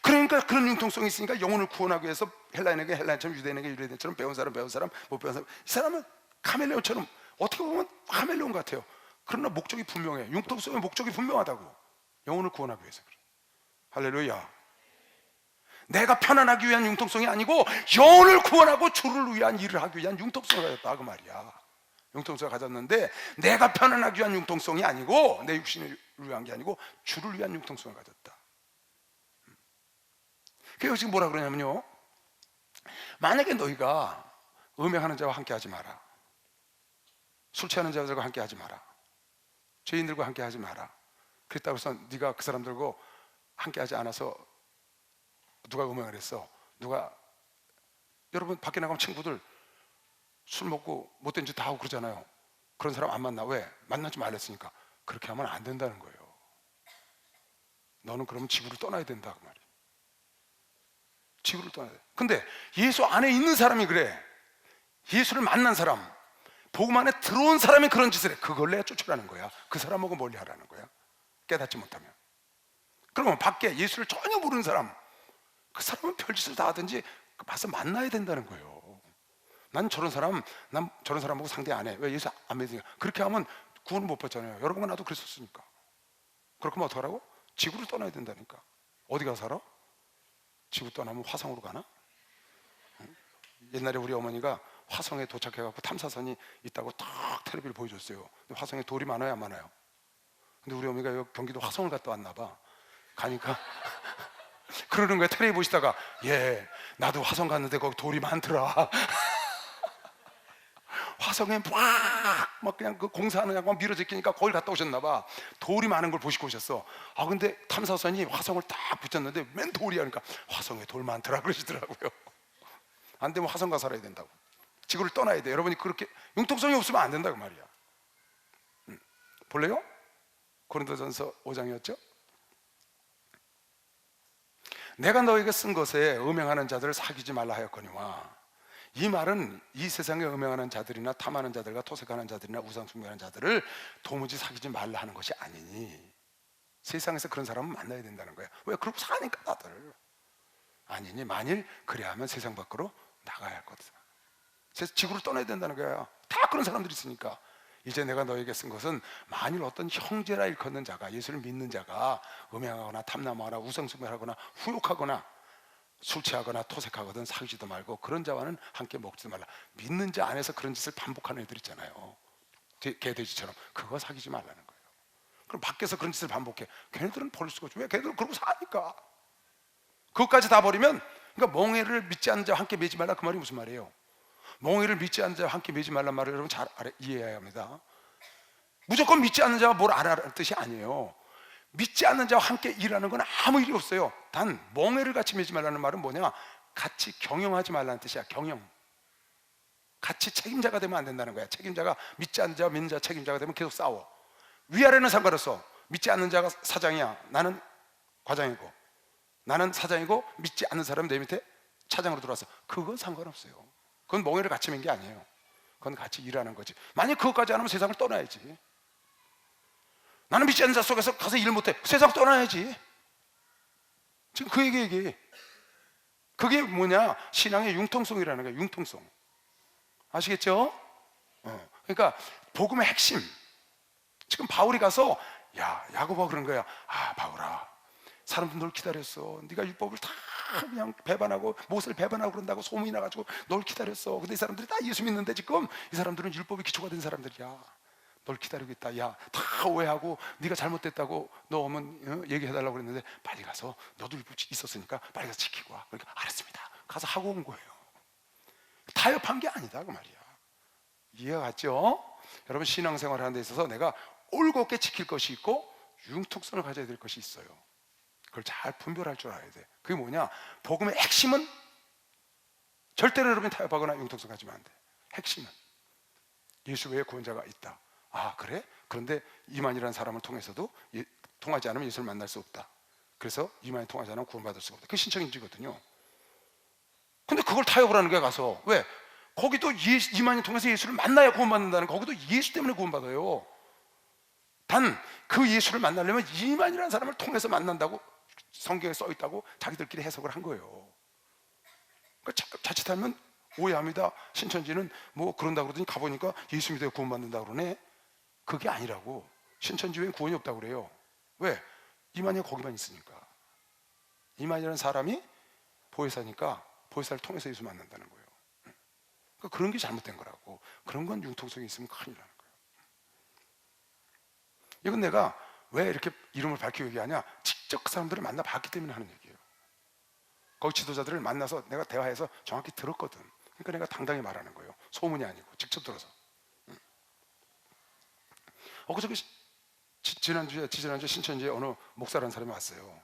그러니까 그런 융통성이 있으니까 영혼을 구원하기 위해서 헬라인에게 헬라인처럼, 유대인에게 유대인처럼, 배운 사람 배운 사람, 못 배운 사람, 이 사람은 카멜레온처럼, 어떻게 보면 카멜레온 같아요. 그러나 목적이 분명해. 융통성의 목적이 분명하다고. 영혼을 구원하기 위해서 그래. 할렐루야. 내가 편안하기 위한 융통성이 아니고 영혼을 구원하고 주를 위한 일을 하기 위한 융통성을 가졌다, 그 말이야. 융통성을 가졌는데 내가 편안하기 위한 융통성이 아니고, 내 육신을 위한 게 아니고 주를 위한 융통성을 가졌다. 그래서 지금 뭐라 그러냐면요, 만약에 너희가 음행하는 자와 함께 하지 마라, 술 취하는 자들과 함께 하지 마라, 죄인들과 함께 하지 마라, 그랬다고 해서 네가 그 사람들과 함께 하지 않아서 누가 음행을 했어? 누가, 여러분 밖에 나가면 친구들 술 먹고 못된 짓 다 하고 그러잖아요. 그런 사람 안 만나. 왜? 만나지 말랬으니까. 그렇게 하면 안 된다는 거예요. 너는 그러면 지구를 떠나야 된다, 그 말이에요. 지구를 떠나야 돼. 근데 예수 안에 있는 사람이 그래. 예수를 만난 사람, 복음 안에 들어온 사람이 그런 짓을 해. 그걸 내가 쫓으라는 거야. 그 사람하고 멀리 하라는 거야. 깨닫지 못하면. 그러면 밖에 예수를 전혀 모르는 사람, 그 사람은 별짓을 다 하든지 가서 만나야 된다는 거예요. 난 저런 사람하고 상대 안 해. 왜? 예수 안 믿으니까. 그렇게 하면 구원을 못 받잖아요. 여러분과 나도 그랬었으니까. 그렇게 하면 어떡하라고? 지구를 떠나야 된다니까. 어디 가서 살아? 지구 떠나면 화성으로 가나? 응? 옛날에 우리 어머니가 화성에 도착해갖고 탐사선이 있다고 딱 텔레비를 보여줬어요. 근데 화성에 돌이 많아요, 안 많아요? 근데 우리 어머니가 여기 경기도 화성을 갔다 왔나 봐. 가니까 그러는 거야. 텔레비 보시다가, 예, 나도 화성 갔는데 거기 돌이 많더라. 화성에 막 그냥 그 공사하느냐고 막 밀어제끼니까 거기 갔다 오셨나 봐. 돌이 많은 걸 보시고 오셨어. 아, 근데 탐사선이 화성을 딱 붙였는데 맨 돌이야. 그러니까 화성에 돌 많더라 그러시더라고요. 안 되면 화성 가 살아야 된다고. 지구를 떠나야 돼. 여러분이 그렇게 융통성이 없으면 안 된다고 말이야. 볼래요? 고린도전서 5장이었죠? 내가 너에게 쓴 것에 음행하는 자들을 사귀지 말라 하였거니와. 이 말은 이 세상에 음행하는 자들이나 탐하는 자들과 토색하는 자들이나 우상 숭배하는 자들을 도무지 사귀지 말라 하는 것이 아니니. 세상에서 그런 사람은 만나야 된다는 거야. 왜? 그러고 사니까 다들. 아니니 만일 그래야 하면 세상 밖으로 나가야 할 거다. 지구를 떠나야 된다는 거야. 다 그런 사람들이 있으니까. 이제 내가 너에게 쓴 것은 만일 어떤 형제라 일컫는 자가, 예수를 믿는 자가 음행하거나 탐남하거나 우상숭배하거나 후욕하거나 술 취하거나 토색하거든 사귀지도 말고 그런 자와는 함께 먹지도 말라. 믿는 자 안에서 그런 짓을 반복하는 애들 있잖아요. 개돼지처럼. 그거 사귀지 말라는 거예요. 그럼 밖에서 그런 짓을 반복해. 걔네들은 버릴 수가 없죠. 왜? 걔네들은 그러고 사니까. 그것까지 다 버리면, 그러니까 멍에를 믿지 않는 자와 함께 매지 말라, 그 말이 무슨 말이에요? 멍에를 믿지 않는 자와 함께 매지 말란 말을 여러분 잘 이해해야 합니다. 무조건 믿지 않는 자와 뭘 알아라는 뜻이 아니에요. 믿지 않는 자와 함께 일하는 건 아무 일이 없어요. 단 멍에를 같이 매지 말라는 말은 뭐냐? 같이 경영하지 말라는 뜻이야. 경영. 같이 책임자가 되면 안 된다는 거야. 책임자가 믿지 않는 자와 믿는 자 책임자가 되면 계속 싸워. 위아래는 상관없어. 믿지 않는 자가 사장이야. 나는 과장이고, 나는 사장이고, 믿지 않는 사람은 내 밑에 차장으로 들어와서, 그건 상관없어요. 그건 멍에를 같이 맨 게 아니에요. 그건 같이 일하는 거지. 만약 그것까지 안 하면 세상을 떠나야지. 나는 믿지 않는 자 속에서 가서 일 못해. 세상 떠나야지. 지금 그 얘기. 그게 뭐냐? 신앙의 융통성이라는 거예요. 융통성. 아시겠죠? 그러니까 복음의 핵심. 지금 바울이 가서, 야, 야고보가 그런 거야. 아, 바울아, 사람들 널 기다렸어. 네가 율법을 다 그냥 배반하고 모세를 배반하고 그런다고 소문이 나가지고 널 기다렸어. 근데 이 사람들이 다 예수 믿는데 지금 이 사람들은 율법이 기초가 된 사람들이야. 널 기다리고 있다. 야, 다 오해하고 네가 잘못됐다고 너 오면 얘기해달라고 그랬는데 빨리 가서, 너도 율법 있었으니까 빨리 가서 지키고 와. 그러니까 알았습니다. 가서 하고 온 거예요. 타협한 게 아니다 그 말이야. 이해가 갔죠? 여러분, 신앙생활 하는 데 있어서 내가 올곧게 지킬 것이 있고 융통성을 가져야 될 것이 있어요. 그걸 잘 분별할 줄 알아야 돼. 그게 뭐냐? 복음의 핵심은 절대로 여러분이 타협하거나 융통성 가지면 안 돼. 핵심은 예수 외에 구원자가 있다. 아, 그래? 그런데 이만이라는 사람을 통해서도 통하지 않으면 예수를 만날 수 없다. 그래서 이만이 통하지 않으면 구원받을 수가 없다. 그게 신청인지거든요. 근데 그걸 타협을 하는 거야. 가서 왜? 거기도 이만이 통해서 예수를 만나야 구원받는다는, 거기도 예수 때문에 구원받아요. 단 그 예수를 만나려면 이만이라는 사람을 통해서 만난다고 성경에 써 있다고 자기들끼리 해석을 한 거예요. 그러니까 자칫하면 오해합니다. 신천지는 뭐 그런다 그러더니 가보니까 예수 믿어야 구원받는다 그러네. 그게 아니라고. 신천지 외엔 구원이 없다고 그래요. 왜? 이만희가 거기만 있으니까. 이만희라는 사람이 보혜사니까 보혜사를 통해서 예수 만난다는 거예요. 그러니까 그런 게 잘못된 거라고. 그런 건 융통성이 있으면 큰일 나는 거예요. 이건 내가 왜 이렇게 이름을 밝히고 얘기하냐? 직접 그 사람들을 만나봤기 때문에 하는 얘기예요. 거기 지도자들을 만나서 내가 대화해서 정확히 들었거든. 그러니까 내가 당당히 말하는 거예요. 소문이 아니고 직접 들어서. 그저께 지난주에 신천지에 어느 목사라는 사람이 왔어요.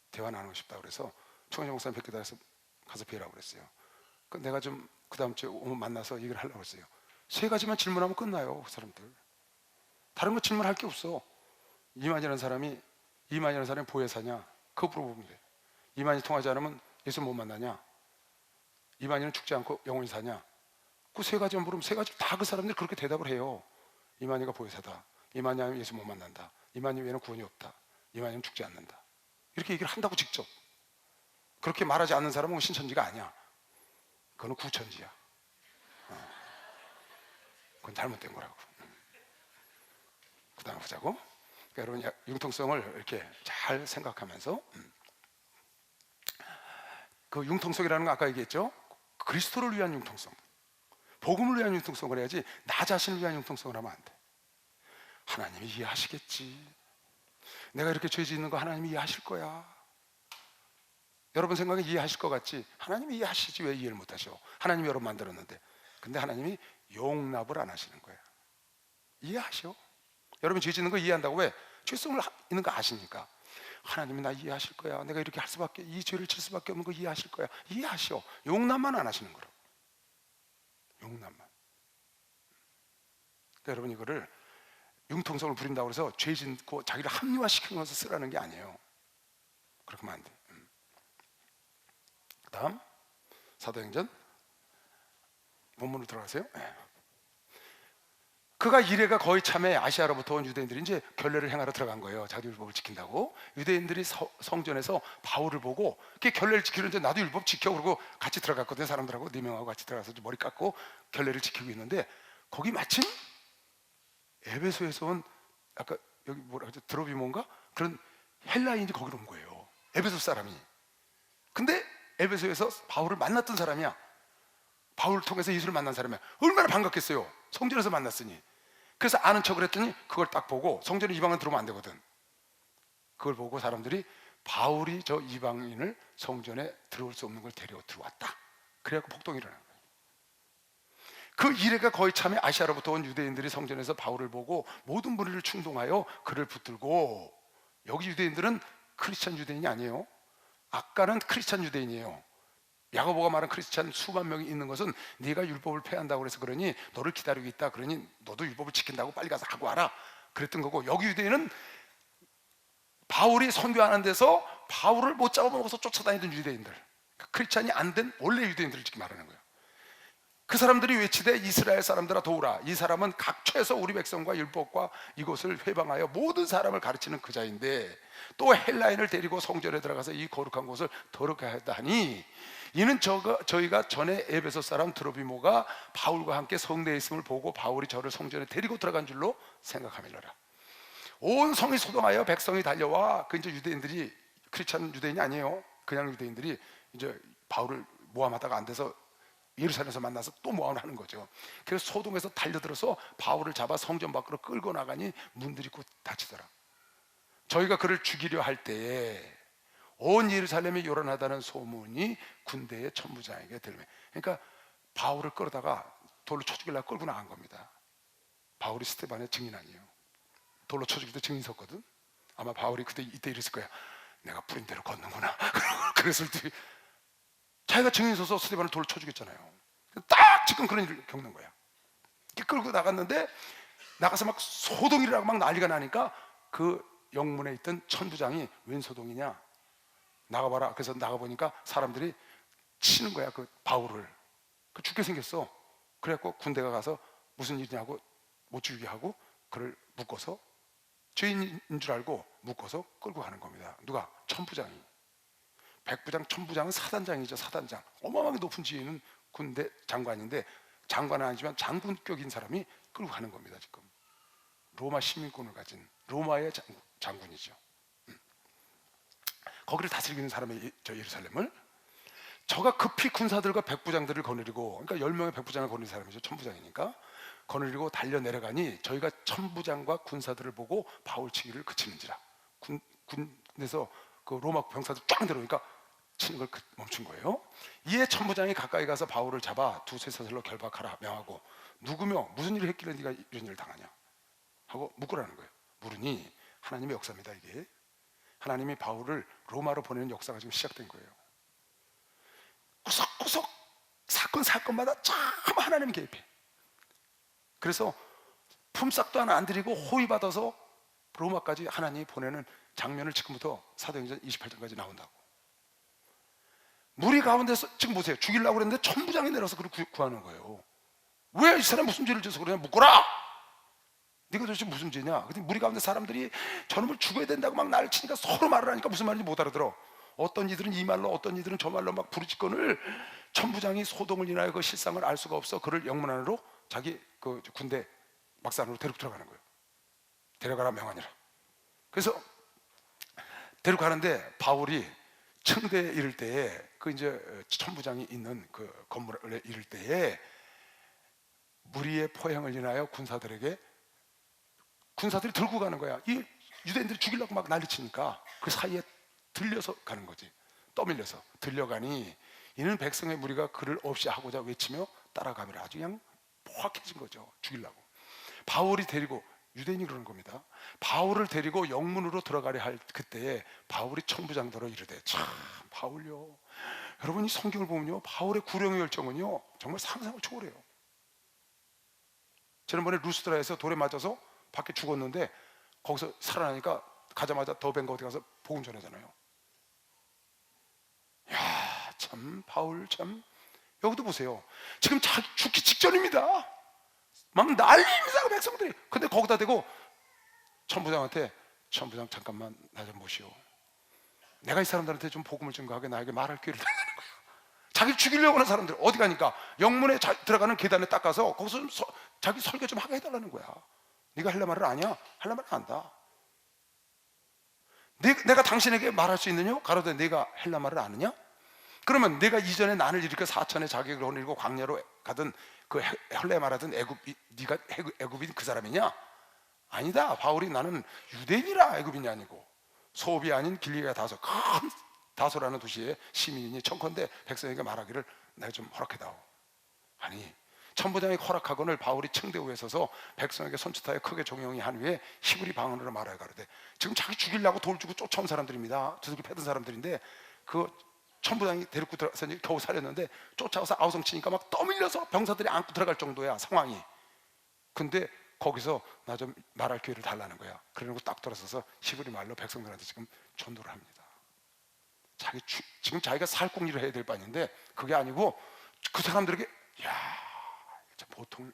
대화 나누고 싶다고 그래서 총회장 목사님 뵙게 돼서 가서 뵈라고 그랬어요. 내가 좀 그 다음 주에 오면 만나서 얘기를 하려고 했어요. 3가지만 질문하면 끝나요. 그 사람들 다른 거 질문할 게 없어. 이만이라는 사람이 보혜사냐? 그거 물어보면 돼. 이만이 통하지 않으면 예수 못 만나냐? 이만이는 죽지 않고 영원히 사냐? 그 3가지만 물으면 3가지 다 그 사람들이 그렇게 대답을 해요. 이만희가 보혜사다. 이만희 아니면 예수 못 만난다. 이만희 외에는 구원이 없다. 이만희는 죽지 않는다. 이렇게 얘기를 한다고 직접. 그렇게 말하지 않는 사람은 신천지가 아니야. 그거는 구천지야. 그건 잘못된 거라고. 그 다음 보자고. 그러니까 여러분, 융통성을 이렇게 잘 생각하면서, 그 융통성이라는 거 아까 얘기했죠? 그리스도를 위한 융통성, 복음을 위한 융통성을 해야지 나 자신을 위한 융통성을 하면 안 돼. 하나님이 이해하시겠지. 내가 이렇게 죄 짓는 거 하나님이 이해하실 거야. 여러분 생각에 이해하실 것 같지? 하나님이 이해하시지 왜 이해를 못 하셔? 하나님이 여러분 만들었는데. 근데 하나님이 용납을 안 하시는 거야. 이해하셔. 여러분 죄 짓는 거 이해한다고. 왜? 죄성을 있는 거 아시니까. 하나님이 나 이해하실 거야. 내가 이렇게 할 수밖에, 이 죄를 칠 수밖에 없는 거 이해하실 거야. 이해하셔. 용납만 안 하시는 거라고. 용납만. 그러니까 여러분, 이거를 융통성을 부린다고 해서 죄 짓고 자기를 합리화시키면서 쓰라는 게 아니에요. 그렇게 하면 안 돼. 그 다음 사도행전 본문으로 들어가세요. 그가 이래가 거의 참에 아시아로부터 온 유대인들이 이제 결례를 행하러 들어간 거예요. 자기 율법을 지킨다고. 유대인들이 성전에서 바울을 보고 이렇게 결례를 지키는데 나도 율법 지켜 그러고 같이 들어갔거든요. 사람들하고 4명하고 같이 들어가서 머리 깎고 결례를 지키고 있는데, 거기 마침 에베소에서 온, 아까 여기 뭐라 그러죠? 드로비몬가? 그런 헬라인이 거기로 온 거예요. 에베소 사람이. 근데 에베소에서 바울을 만났던 사람이야. 바울을 통해서 예수를 만난 사람이야. 얼마나 반갑겠어요. 성전에서 만났으니. 그래서 아는 척을 했더니 그걸 딱 보고, 성전에 이방인 들어오면 안 되거든. 그걸 보고 사람들이 바울이 저 이방인을 성전에 들어올 수 없는 걸 데리고 들어왔다. 그래갖고 폭동이 일어난 거예요. 그 이래가 거의 참에 아시아로부터 온 유대인들이 성전에서 바울을 보고 모든 무리를 충동하여 그를 붙들고, 여기 유대인들은 크리스찬 유대인이 아니에요. 아까는 크리스찬 유대인이에요. 야고보가 말한 크리스찬 수만 명이 있는 것은 네가 율법을 폐한다고 그래서 그러니 너를 기다리고 있다, 그러니 너도 율법을 지킨다고 빨리 가서 하고 와라, 그랬던 거고, 여기 유대인은 바울이 선교하는 데서 바울을 못 잡아먹어서 쫓아다니던 유대인들, 크리스찬이 안 된 원래 유대인들을 지금 말하는 거예요. 그 사람들이 외치되 이스라엘 사람들아 도우라, 이 사람은 각처에서 우리 백성과 율법과 이곳을 회방하여 모든 사람을 가르치는 그자인데 또 헬라인을 데리고 성전에 들어가서 이 거룩한 곳을 더럽게 하다니, 이는 저희가 전에 에베소 사람 드로비모가 바울과 함께 성내에 있음을 보고 바울이 저를 성전에 데리고 들어간 줄로 생각하밀러라. 온 성이 소동하여 백성이 달려와, 그 이제 유대인들이 크리스찬 유대인이 아니에요. 그냥 유대인들이 이제 바울을 모함하다가 안 돼서 예루살렘에서 만나서 또 모함을 하는 거죠. 그래서 소동에서 달려들어서 바울을 잡아 성전 밖으로 끌고 나가니 문들이 곧 닫히더라. 저희가 그를 죽이려 할 때에 온 예루살렘이 요란하다는 소문이 군대의 천부장에게 들매, 그러니까 바울을 끌어다가 돌로 쳐 죽이려고 끌고 나간 겁니다. 바울이 스데반의 증인 아니에요. 돌로 쳐 죽일 때 증인 섰거든. 아마 바울이 이때 이랬을 거야. 내가 부린 대로 걷는구나. 그랬을 때 자기가 증인 서서 스데반을 돌로 쳐 죽였잖아요. 딱 지금 그런 일을 겪는 거야. 끌고 나갔는데 나가서 막 소동이라고 막 난리가 나니까 그 영문에 있던 천부장이 웬 소동이냐, 나가봐라. 그래서 나가보니까 사람들이 치는 거야, 그 바울을. 그 죽게 생겼어. 그래갖고 군대가 가서 무슨 일이냐고 못 죽이게 하고 그를 묶어서, 죄인인 줄 알고 묶어서 끌고 가는 겁니다. 누가? 천부장이. 백부장, 천부장은 사단장이죠. 사단장. 어마어마하게 높은 지위에 있는 군대 장관인데, 장관은 아니지만 장군격인 사람이 끌고 가는 겁니다. 지금 로마 시민권을 가진 로마의 장군이죠. 거기를 다스리는 사람이 저 예루살렘을, 저가 급히 군사들과 백부장들을 거느리고, 그러니까 10명의 백부장을 거느린 사람이죠. 천부장이니까. 거느리고 달려 내려가니 저희가 천부장과 군사들을 보고 바울 치기를 그치는지라. 군에서 그 로마 병사들 쫙 내려오니까 치는 걸 멈춘 거예요. 이에 천부장이 가까이 가서 바울을 잡아 두세 사슬로 결박하라 명하고, 누구며 무슨 일을 했길래 네가 이런 일을 당하냐 하고 묶으라는 거예요. 물으니 하나님의 역사입니다. 이게 하나님이 바울을 로마로 보내는 역사가 지금 시작된 거예요. 구석구석 사건마다 참 하나님이 개입해. 그래서 품삯도 하나 안 드리고 호위받아서 로마까지 하나님이 보내는 장면을 지금부터 사도행전 28장까지 나온다고. 무리 가운데서 지금 보세요. 죽이려고 그랬는데 천부장이 내려서 그를 구하는 거예요. 왜 이 사람 무슨 죄를 져서 그러냐, 묶어라! 네가 도대체 무슨 죄냐? 근데 무리 가운데 사람들이 저놈을 죽여야 된다고 막 난리를 치니까 서로 말을 하니까 무슨 말인지 못 알아들어. 어떤 이들은 이 말로, 어떤 이들은 저 말로 막 부르짖건을 천부장이 소동을 인하여 그 실상을 알 수가 없어 그를 영문 안으로 자기 그 군대 막산으로 데리고 들어가는 거예요. 데려가라 명하니라. 그래서 데려가는데 바울이 청대에 이를 때에, 그 이제 천부장이 있는 그 건물에 이를 때에 무리의 포행을 인하여 군사들이 들고 가는 거야. 이 유대인들이 죽이려고 막 난리치니까 그 사이에 들려서 가는 거지. 떠밀려서 들려가니 이는 백성의 무리가 그를 없이 하고자 외치며 따라가미라. 아주 그냥 포악해진 거죠. 죽이려고. 바울이 데리고, 유대인이 그러는 겁니다. 바울을 데리고 영문으로 들어가려 할 그때에 바울이 천부장더러 이르되, 참 바울요, 여러분 이 성경을 보면요, 바울의 구령의 열정은요 정말 상상을 초월해요. 지난번에 루스드라에서 돌에 맞아서 밖에 죽었는데 거기서 살아나니까 가자마자 더벤가 어디 가서 복음 전하잖아요. 야, 참 바울 참. 여기도 보세요. 지금 죽기 직전입니다. 막 난리입니다, 그 백성들이. 근데 거기다 대고 천부장한테, 천부장 잠깐만 나 좀 모시오. 내가 이 사람들한테 좀 복음을 증거하게 나에게 말할 기회를 달라는 거예요. 자기 죽이려고 하는 사람들 어디 가니까 영문에 들어가는 계단에 딱 가서 거기서 자기 설교 좀 하게 해달라는 거야. 네가 헬라 말을 아냐? 헬라 말을 안다. 내가 당신에게 말할 수 있느냐? 가로되 네가 헬라 말을 아느냐? 그러면 내가 이전에 나를 이렇게 사천의 자객을 거느리고 광야로 가든 그 헬레 말하던 네가 애굽인 그 사람이냐? 아니다. 바울이 나는 유대인이라 애굽인이 아니고 소비 아닌 길리가 다소, 큰 다소라는 도시의 시민이니 청컨대 백성에게 말하기를 내가 좀 허락해다오. 아니, 천부장이 허락하거늘 바울이 층대 위에 서서 백성에게 손짓하여 크게 종용이 한 후에 히브리 방언으로 말하여 가로되, 지금 자기 죽이려고 돌 주고 쫓아온 사람들입니다. 두들겨 패던 사람들인데 그 천부장이 데리고 들어가서 겨우 살렸는데 쫓아와서 아우성 치니까 막 떠밀려서 병사들이 안고 들어갈 정도야 상황이. 근데 거기서 나 좀 말할 기회를 달라는 거야. 그러고 딱 돌아서서 히브리 말로 백성들한테 지금 전도를 합니다. 지금 자기가 살공리를 해야 될 바인데 그게 아니고 그 사람들에게, 야, 보통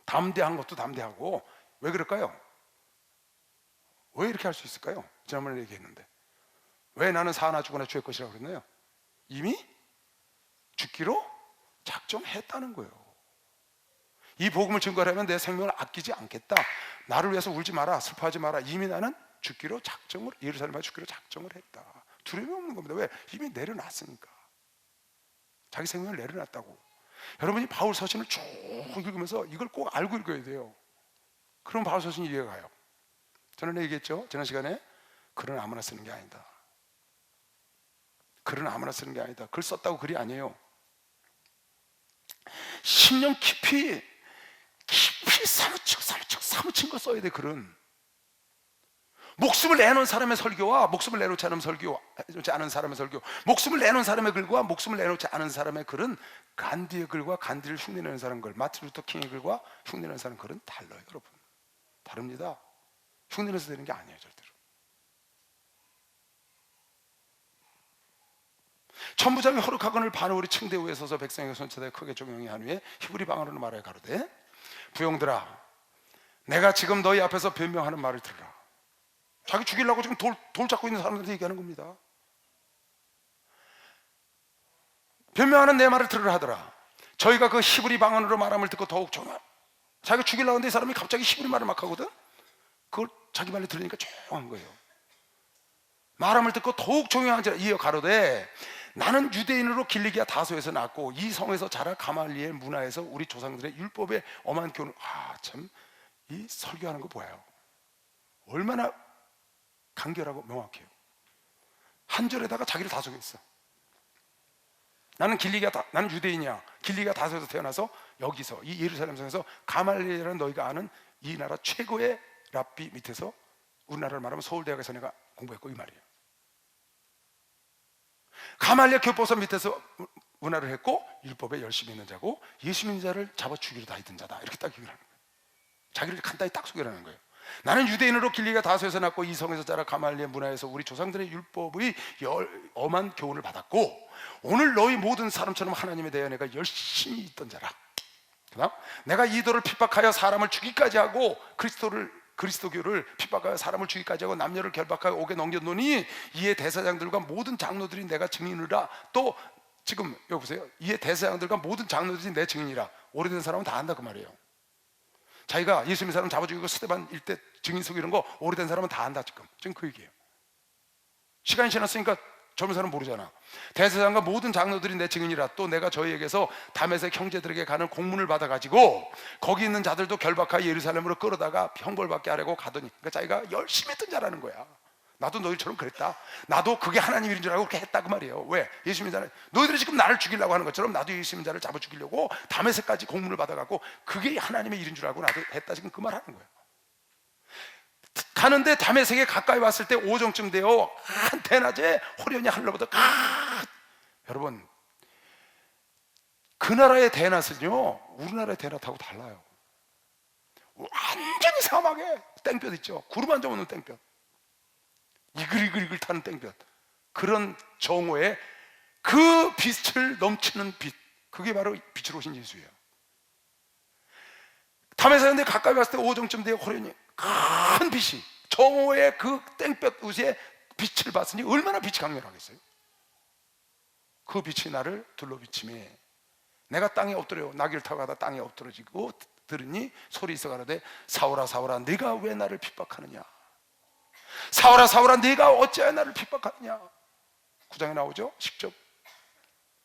담대한 것도 담대하고. 왜 그럴까요? 왜 이렇게 할 수 있을까요? 지난번에 얘기했는데 왜 나는 사나 죽거나 주의 것이라고 그랬나요? 이미 죽기로 작정했다는 거예요. 이 복음을 증거하려면 내 생명을 아끼지 않겠다. 나를 위해서 울지 마라, 슬퍼하지 마라. 이미 나는 죽기로 작정을, 예루살렘에 죽기로 작정을 했다. 두려움이 없는 겁니다. 왜? 이미 내려놨으니까. 자기 생명을 내려놨다고. 여러분이 바울 서신을 쭉 읽으면서 이걸 꼭 알고 읽어야 돼요. 그럼 바울 서신이 이해가 가요. 저는 얘기했죠, 지난 시간에. 글은 아무나 쓰는 게 아니다. 글은 아무나 쓰는 게 아니다. 글 썼다고 글이 아니에요. 신령 깊이 사무친 거 써야 돼. 글은 목숨을 내놓은 사람의 설교와 목숨을 내놓지 않은 사람의 설교, 목숨을 내놓은 사람의 글과 목숨을 내놓지 않은 사람의 글은, 간디의 글과 간디를 흉내내는 사람 글, 마틴 루터 킹의 글과 흉내내는 사람 글은 달라요. 여러분, 다릅니다. 흉내내서 되는 게 아니에요, 절대로. 천부장이 허락하거늘 바울이 층대 위에 서서 백성에게 손짓하여 크게 종용이 한 후에 히브리 방언으로 말하여 가로되, 부용들아, 내가 지금 너희 앞에서 변명하는 말을 들으라. 자기 죽이려고 지금 돌 잡고 있는 사람들한테 얘기하는 겁니다. 변명하는 내 말을 들으라 하더라. 저희가 그 히브리 방언으로 말함을 듣고 더욱 조용한, 자기가 죽이려고 하는데 이 사람이 갑자기 히브리 말을 막 하거든. 그걸 자기 말로 들으니까 조용한 거예요. 말함을 듣고 더욱 조용한지라. 이어 가로되, 나는 유대인으로 길리기아 다소에서 났고 이 성에서 자라 가말리엘 문화에서 우리 조상들의 율법에 엄한 교훈을. 참, 이 설교하는 거 보여요. 얼마나 간결하고 명확해요. 한 절에다가 자기를 다 속였어. 나는 유대인이야. 길리기아 다소에서 태어나서 여기서 이 예루살렘 성에서 가말리엘이라는 너희가 아는 이 나라 최고의 랍비 밑에서, 우리나라를 말하면 서울대학에서 내가 공부했고 이 말이에요. 가말리엘 교포선 밑에서 문화를 했고 율법에 열심히 있는 자고 예수 믿는 자를 잡아 죽이려 다 있던 자다. 이렇게 딱 얘기를 하는 거예요. 자기를 간단히 딱 소개하는 거예요. 나는 유대인으로 길리기아 다소에서 났고 이 성에서 자라 가말리엘 문화에서 우리 조상들의 율법의 엄한 교훈을 받았고 오늘 너희 모든 사람처럼 하나님에 대하여 내가 열심히 있던 자라. 그다음, 내가 이도를 핍박하여 사람을 죽이까지 하고 그리스도교를 핍박하여 사람을 죽이까지 하고 남녀를 결박하여 옥에 넘겼노니 이에 대사장들과 모든 장로들이 내가 증인이라. 또 지금 여기 보세요. 이에 대사장들과 모든 장로들이 내 증인이라. 오래된 사람은 다 안다 그 말이에요. 자기가 예수 믿는 사람 잡아 죽이고 스데반 일대 증인 쓰고 이런 거 오래된 사람은 다 안다. 지금 그 얘기예요. 시간이 지났으니까 젊은 사람은 모르잖아. 대사장과 모든 장로들이 내 증인이라. 또 내가 저희에게서 다메섹 형제들에게 가는 공문을 받아가지고 거기 있는 자들도 결박하여 예루살렘으로 끌어다가 형벌받게 하려고 가더니, 그러니까 자기가 열심히 했던 자라는 거야. 나도 너희처럼 그랬다. 나도 그게 하나님 일인 줄 알고 그렇게 했다 그 말이에요. 왜? 예수 믿는 자는, 너희들이 지금 나를 죽이려고 하는 것처럼 나도 예수 믿는 자를 잡아 죽이려고 다메섹까지 공문을 받아갖고 그게 하나님의 일인 줄 알고 나도 했다. 지금 그 말 하는 거예요. 가는데 다메섹에 가까이 왔을 때 오정쯤 되어 한 대낮에 호련히 하늘로부터 여러분, 그 나라의 대낮은요 우리나라의 대낮하고 달라요. 완전히 사막에 땡볕 있죠. 구름 한 점 없는 땡볕, 이글이글 타는 땡볕. 그런 정오에 그 빛을 넘치는 빛, 그게 바로 빛으로 오신 예수예요. 다메섹에 가까이 왔을 때 오정쯤 되어 호련히 큰 빛이, 정오의 그 땡볕 우시에 빛을 봤으니 얼마나 빛이 강렬하겠어요. 그 빛이 나를 둘러 비치매 내가 땅에 엎드려 나귀를 타고 가다 땅에 엎드러지고 들으니 소리 있어 가로되, 사울아 사울아 네가 왜 나를 핍박하느냐. 사울아 사울아 네가 어찌하여 나를 핍박하느냐. 9장에 나오죠. 10절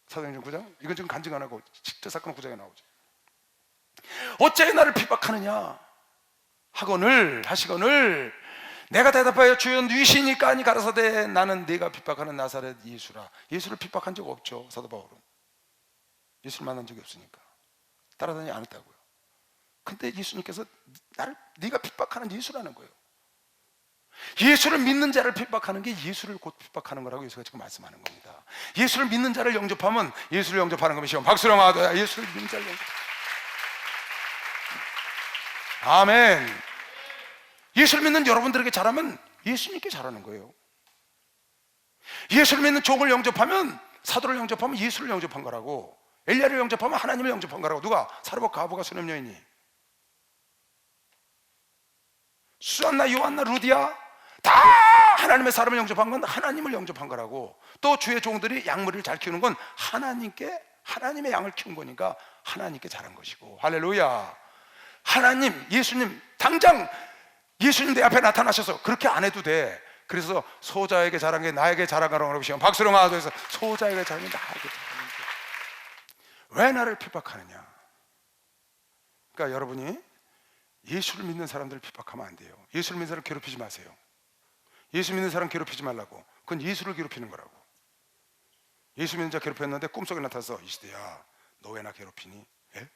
사도행전 9장? 이건 지금 간증 안 하고 실제 사건 9장에 나오죠. 어째 나를 핍박하느냐 하시거늘 내가 대답하여 주여 누이시니까 아니 가라사대 나는 네가 핍박하는 나사렛 예수라. 예수를 핍박한 적 없죠. 사도 바울은 예수를 만난 적이 없으니까 따라다니지 않았다고요. 근데 예수님께서 나를 네가 핍박하는 예수라는 거예요. 예수를 믿는 자를 핍박하는 게 예수를 곧 핍박하는 거라고 예수가 지금 말씀하는 겁니다. 예수를 믿는 자를 영접하면 예수를 영접하는 것이요. 박수랑 하도야. 예수를 믿는 자를 영접. 아멘. 예수를 믿는 여러분들에게 잘하면 예수님께 잘하는 거예요. 예수를 믿는 종을 영접하면, 사도를 영접하면 예수를 영접한 거라고. 엘리야를 영접하면 하나님을 영접한 거라고. 누가? 사르밧 과부가 수냄 여인이. 수안나, 요한나, 루디아 다 하나님의 사람을 영접한 건 하나님을 영접한 거라고. 또 주의 종들이 양머리를 잘 키우는 건 하나님의 양을 키운 거니까 하나님께 잘한 것이고. 할렐루야. 하나님, 예수님, 당장 예수님 내 앞에 나타나셔서 그렇게 안 해도 돼. 그래서 소자에게 잘한 게 나에게 자랑하라고 하시면 박수령 하도해서 소자에게 잘한 게 나에게 자랑하는 거야. 왜 나를 핍박하느냐? 그러니까 여러분이 예수를 믿는 사람들을 핍박하면 안 돼요. 예수를 믿는 사람 괴롭히지 마세요. 예수 믿는 사람 괴롭히지 말라고. 그건 예수를 괴롭히는 거라고. 예수 믿는 자 괴롭혔는데 꿈속에 나타나서 이 시대야 너 왜 나 괴롭히니? 예?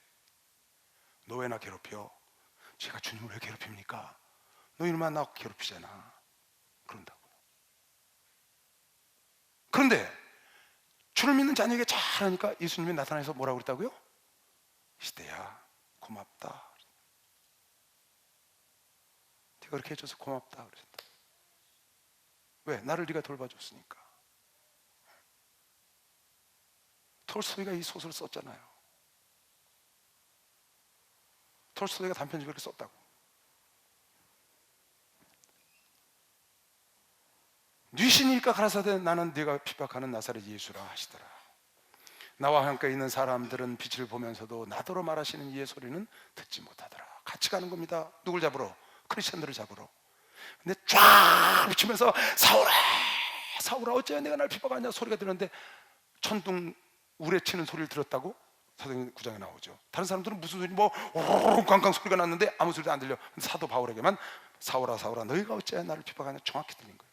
너 왜 나 괴롭혀? 제가 주님을 왜 괴롭힙니까? 너 이놈아 나 괴롭히잖아. 그런다고. 그런데 주를 믿는 자녀에게 잘하니까 예수님이 나타나서 뭐라고 그랬다고요? 이 시대야 고맙다. 네가 그렇게 해줘서 고맙다 그랬다. 왜? 나를 네가 돌봐줬으니까. 톨스토이가 이 소설을 썼잖아요. 톨스토이가 단편집을 그렇게 썼다고. 뉘시니까 가라사대 나는 네가 핍박하는 나사렛 예수라 하시더라. 나와 함께 있는 사람들은 빛을 보면서도 나더러 말하시는 이의 소리는 듣지 못하더라. 같이 가는 겁니다. 누굴 잡으러? 크리스천들을 잡으러. 근데 쫙 비치면서 사울아 사울아 어째 내가 날 핍박하냐 소리가 들었는데 천둥 우레치는 소리를 들었다고 사도행전 9장에 나오죠. 다른 사람들은 무슨 소리 뭐 오르르 꽝꽝 소리가 났는데 아무 소리도 안 들려. 근데 사도 바울에게만 사울아 사울아 너희가 어째 나를 핍박하냐 정확히 들린 거예요.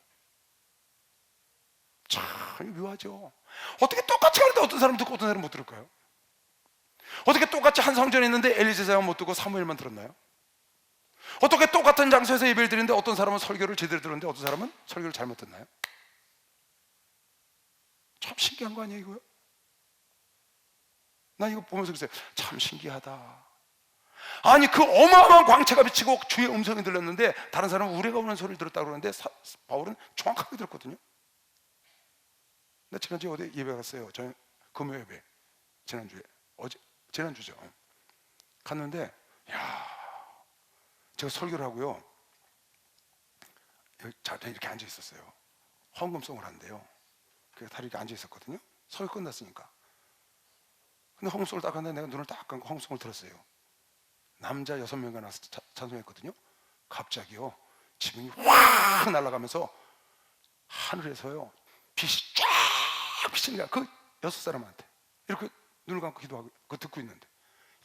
참 묘하죠. 어떻게 똑같이 하는데 어떤 사람은 듣고 어떤 사람은 못 들을까요? 어떻게 똑같이 한 성전에 있는데 엘리제사가 못 듣고 사무엘만 들었나요? 어떻게 똑같은 장소에서 예배를 드리는데 어떤 사람은 설교를 제대로 들었는데 어떤 사람은 설교를 잘못 듣나요? 참 신기한 거 아니에요 이거요? 나 이거 보면서 그랬어요. 참 신기하다. 아니 그 어마어마한 광채가 비치고 주의 음성이 들렸는데 다른 사람은 우레가 오는 소리를 들었다고 그러는데 바울은 정확하게 들었거든요. 나 지난주에 어디 예배 갔어요. 저희 금요 예배 지난주에 지난주죠. 갔는데 야 제가 설교를 하고요. 이렇게 앉아 있었어요. 헌금송을 하는데요. 그래서 다리 이렇게 앉아 있었거든요. 설교 끝났으니까. 근데 헌금송을 딱 하는데 내가 눈을 딱 감고 헌금송을 들었어요. 남자 6명이 나와서 찬송했거든요. 갑자기요 지붕이 확 날아가면서 하늘에서요 빛이 쫙 비치는 거야. 그 6사람한테 이렇게 눈을 감고 기도하고 그거 듣고 있는데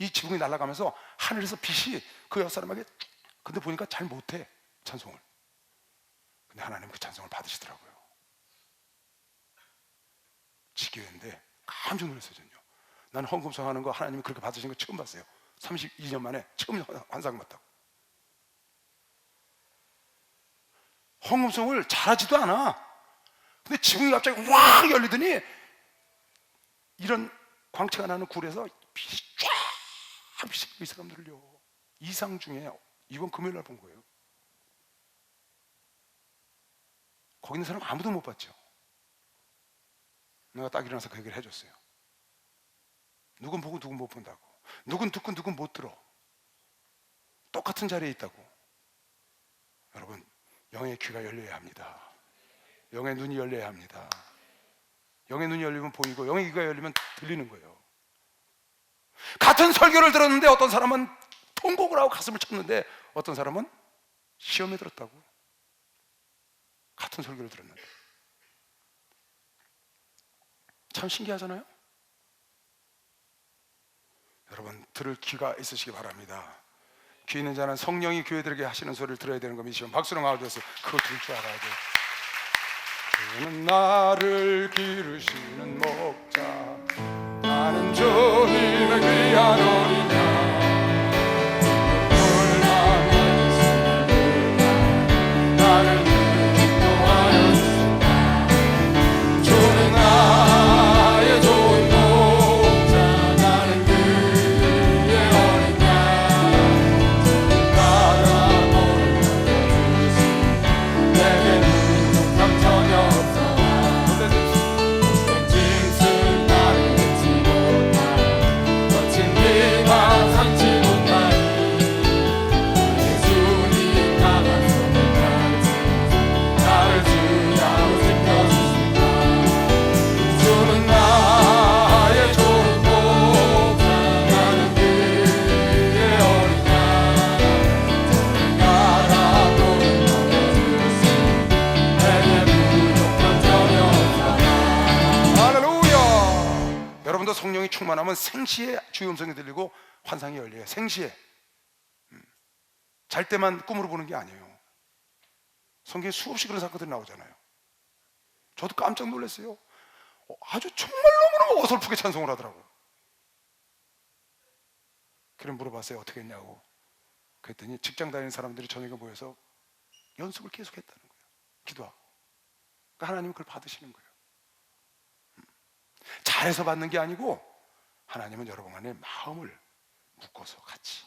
이 지붕이 날아가면서 하늘에서 빛이 그 6사람에게 근데 보니까 잘 못해 찬송을. 근데 하나님 그 찬송을 받으시더라고요. 지교회인데 깜짝 놀랐어요. 전요. 나는 헌금송 하는 거 하나님이 그렇게 받으신 거 처음 봤어요. 32년 만에 처음 환상 봤다고. 헌금송을 잘하지도 않아. 근데 지붕이 갑자기 확 열리더니 이런 광채가 나는 굴에서 빛이 쫙 비치고 이 사람들을요. 이상 중에 이번 금요일 날 본 거예요. 거기 있는 사람 아무도 못 봤죠. 내가 딱 일어나서 그 얘기를 해줬어요. 누군 보고 누군 못 본다고. 누군 듣고 누군 못 들어. 똑같은 자리에 있다고. 여러분 영의 귀가 열려야 합니다. 영의 눈이 열려야 합니다. 영의 눈이 열리면 보이고 영의 귀가 열리면 들리는 거예요. 같은 설교를 들었는데 어떤 사람은 통곡을 하고 가슴을 쳤는데 어떤 사람은 시험에 들었다고. 같은 설교를 들었는데 참 신기하잖아요. 여러분 들을 귀가 있으시기 바랍니다. 귀 있는 자는 성령이 교회들에게 하시는 소리를 들어야 되는 거 믿으시면 박수로 나와주세요. 그거 들을 줄 알아야 돼요. 주는 나를 기르시는 목자, 나는 주님의 귀한 어린 양. 성령이 충만하면 생시에 주의 음성이 들리고 환상이 열려요. 생시에. 잘 때만 꿈으로 보는 게 아니에요. 성경에 수없이 그런 사건들이 나오잖아요. 저도 깜짝 놀랐어요. 아주 정말 너무너무 어설프게 찬송을 하더라고요. 그럼 물어봤어요. 어떻게 했냐고. 그랬더니 직장 다니는 사람들이 저녁에 모여서 연습을 계속 했다는 거예요. 기도하고. 그러니까 하나님은 그걸 받으시는 거예요. 잘해서 받는 게 아니고 하나님은 여러분 안에 마음을 묶어서 같이,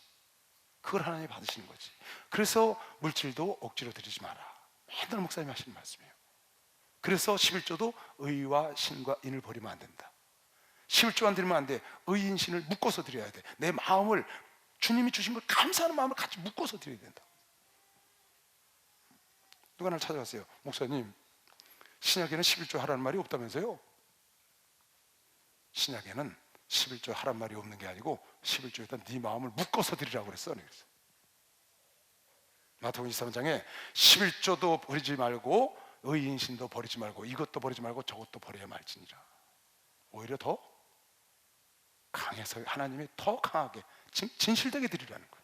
그걸 하나님이 받으시는 거지. 그래서 물질도 억지로 드리지 마라. 맨날 목사님이 하시는 말씀이에요. 그래서 11조도 의와 신과 인을 버리면 안 된다. 11조만 드리면 안 돼. 의인 신을 묶어서 드려야 돼. 내 마음을, 주님이 주신 걸 감사하는 마음을 같이 묶어서 드려야 된다. 누가 날 찾아왔어요. 목사님, 신약에는 11조 하라는 말이 없다면서요? 신약에는 11조 하란 말이 없는 게 아니고 11조에다 네 마음을 묶어서 드리라고 그랬어. 그래서 마태복음 23장에 11조도 버리지 말고 의인신도 버리지 말고 이것도 버리지 말고 저것도 버려야 말지니라. 오히려 더 강해서 하나님이 더 강하게 진실되게 드리라는 거예요.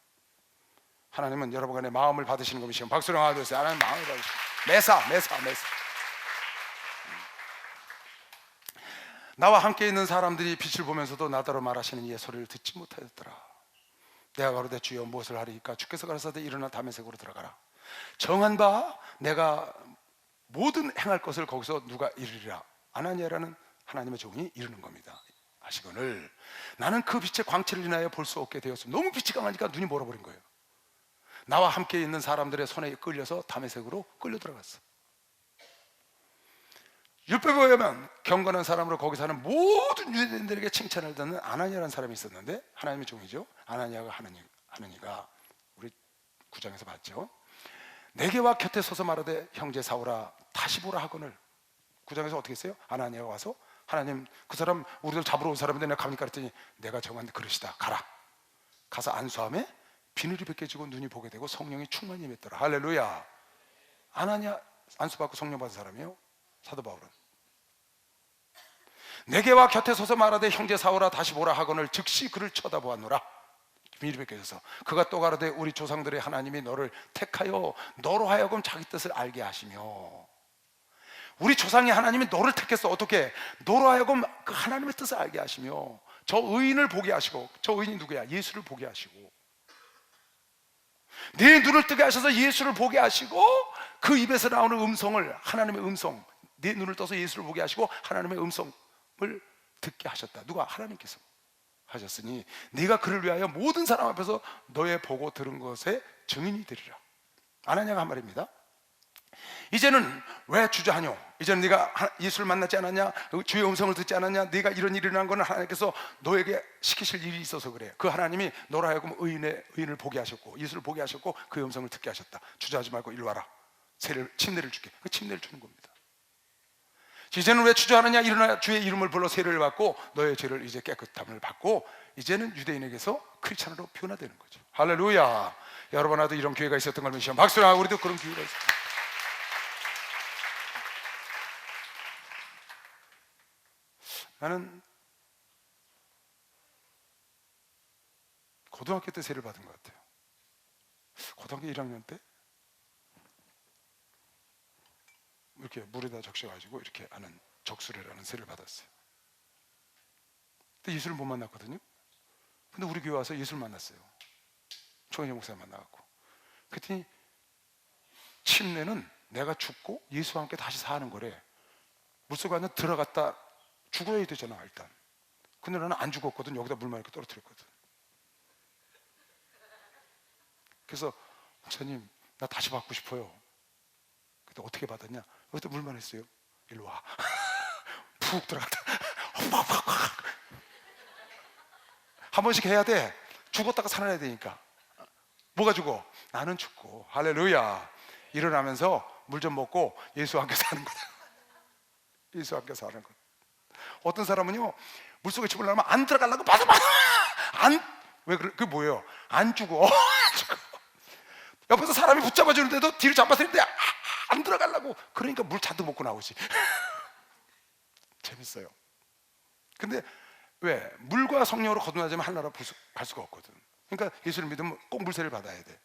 하나님은 여러분 간의 마음을 받으시는 것이시면 박수로 하나님께서 하나님 마음을 받으시고 매사. 나와 함께 있는 사람들이 빛을 보면서도 나더러 말하시는 이의 소리를 듣지 못하였더라. 내가 가로되 주여 무엇을 하리이까? 주께서 가라사대 일어나 다메섹으로 들어가라. 정한 바 내가 모든 행할 것을 거기서 누가 이르리라. 아나니아라는 하나님의 종이 이르는 겁니다. 하시거늘 나는 그 빛의 광채를 인하여 볼 수 없게 되었습니다. 너무 빛이 강하니까 눈이 멀어버린 거예요. 나와 함께 있는 사람들의 손에 끌려서 다메섹으로 끌려 들어갔어. 율법에 의하면 경건한 사람으로 거기 사는 모든 유대인들에게 칭찬을 듣는 아나니아라는 사람이 있었는데, 하나님의 종이죠. 아나니아가 하나니가 우리 9장에서 봤죠. 내게와 곁에 서서 말하되 형제 사울아 다시 보라 하거늘. 9장에서 어떻게 했어요? 아나니아가 와서 하나님, 그 사람 우리들 잡으러 온 사람인데 내가 갑니까? 그랬더니 내가 정한 그릇이다. 가라. 가서 안수함에 비늘이 벗겨지고 눈이 보게 되고 성령이 충만히 임했더라. 할렐루야. 아나니아 안수받고 성령 받은 사람이에요. 사도 바울은. 내게와 곁에 서서 말하되 형제 사울아 다시 보라 하거늘 즉시 그를 쳐다보았노라. 비밀이 벗겨져서 그가 또 가라되 우리 조상들의 하나님이 너를 택하여 너로 하여금 자기 뜻을 알게 하시며. 우리 조상의 하나님이 너를 택했어. 어떻게? 너로 하여금 그 하나님의 뜻을 알게 하시며 저 의인을 보게 하시고. 저 의인이 누구야? 예수를 보게 하시고 네 눈을 뜨게 하셔서 예수를 보게 하시고 그 입에서 나오는 음성을, 하나님의 음성, 네 눈을 떠서 예수를 보게 하시고 하나님의 음성을 듣게 하셨다. 누가? 하나님께서 하셨으니 네가 그를 위하여 모든 사람 앞에서 너의 보고 들은 것에 증인이 되리라. 아나니아가 한 말입니다. 이제는 왜 주저하뇨? 이제는 네가 예수를 만나지 않았냐? 주의 음성을 듣지 않았냐? 네가 이런 일이 일어난 것은 하나님께서 너에게 시키실 일이 있어서 그래. 그 하나님이 너로 하여금 의인을 보게 하셨고 예수를 보게 하셨고 그의 음성을 듣게 하셨다. 주저하지 말고 일로 와라. 침례를 줄게. 그 침례를 주는 겁니다. 이제는 왜 주저하느냐? 일어나 주의 이름을 불러 세례를 받고 너의 죄를 이제 깨끗함을 받고 이제는 유대인에게서 크리스찬으로 변화되는 거죠. 할렐루야. 여러분 나도 이런 기회가 있었던 걸 믿으시면 박수를 하고 우리도 그런 기회가 있었습니다. 나는 고등학교 때 세를 받은 것 같아요. 고등학교 1학년 때 이렇게 물에다 적셔가지고 이렇게 하는 적수레라는 세를 받았어요. 근데 예수를 못 만났거든요. 근데 우리 교회 와서 예수를 만났어요. 총회장 목사 만나갖고. 그랬더니 침례는 내가 죽고 예수와 함께 다시 사는 거래. 물속에 완전 들어갔다 죽어야 되잖아 일단. 근데 나는 안 죽었거든. 여기다 물만 이렇게 떨어뜨렸거든. 그래서 목사님 나 다시 받고 싶어요. 그때 어떻게 받았냐? 여기다 물만 했어요. 일로 와. 푹 들어갔다. 한 번씩 해야 돼. 죽었다가 살아나야 되니까. 뭐가 죽어? 나는 죽고. 할렐루야. 일어나면서 물 좀 먹고 예수와 함께 사는 거다. 예수와 함께 사는 것. 어떤 사람은요 물속에 집으려면 안 들어가려고 맞아 왜 그게 뭐예요? 안 죽어. 안 죽어. 옆에서 사람이 붙잡아 주는데도 뒤로 잡았을 때 안 들어가려고. 그러니까 물 잔뜩 먹고 나오지. 재밌어요. 근데 왜? 물과 성령으로 거듭나자면 하나로 갈 수가 없거든. 그러니까 예수를 믿으면 꼭 물세를 받아야 돼.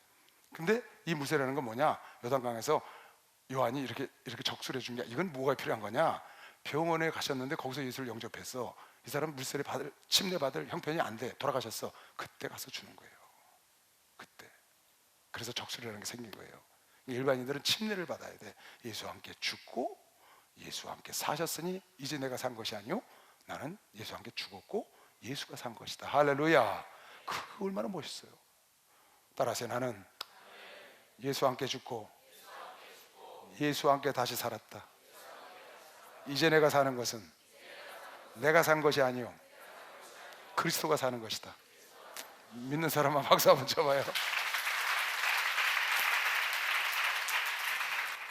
근데 이 물세라는 건 뭐냐? 요단강에서 요한이 이렇게 적수를 해준 게, 이건 뭐가 필요한 거냐? 병원에 가셨는데 거기서 예수를 영접했어. 이 사람 물세를 받을, 침례 받을 형편이 안 돼. 돌아가셨어. 그때 가서 주는 거예요. 그때. 그래서 적수라는 게 생긴 거예요. 일반인들은 침례를 받아야 돼. 예수와 함께 죽고 예수와 함께 사셨으니 이제 내가 산 것이 아니요 나는 예수와 함께 죽었고 예수가 산 것이다. 할렐루야. 그 얼마나 멋있어요. 따라서 나는 예수와 함께 죽고 예수와 함께 다시 살았다. 이제 내가 사는 것은 내가 산 것이 아니요 그리스도가 사는 것이다. 믿는 사람만 박수 한번 쳐봐요.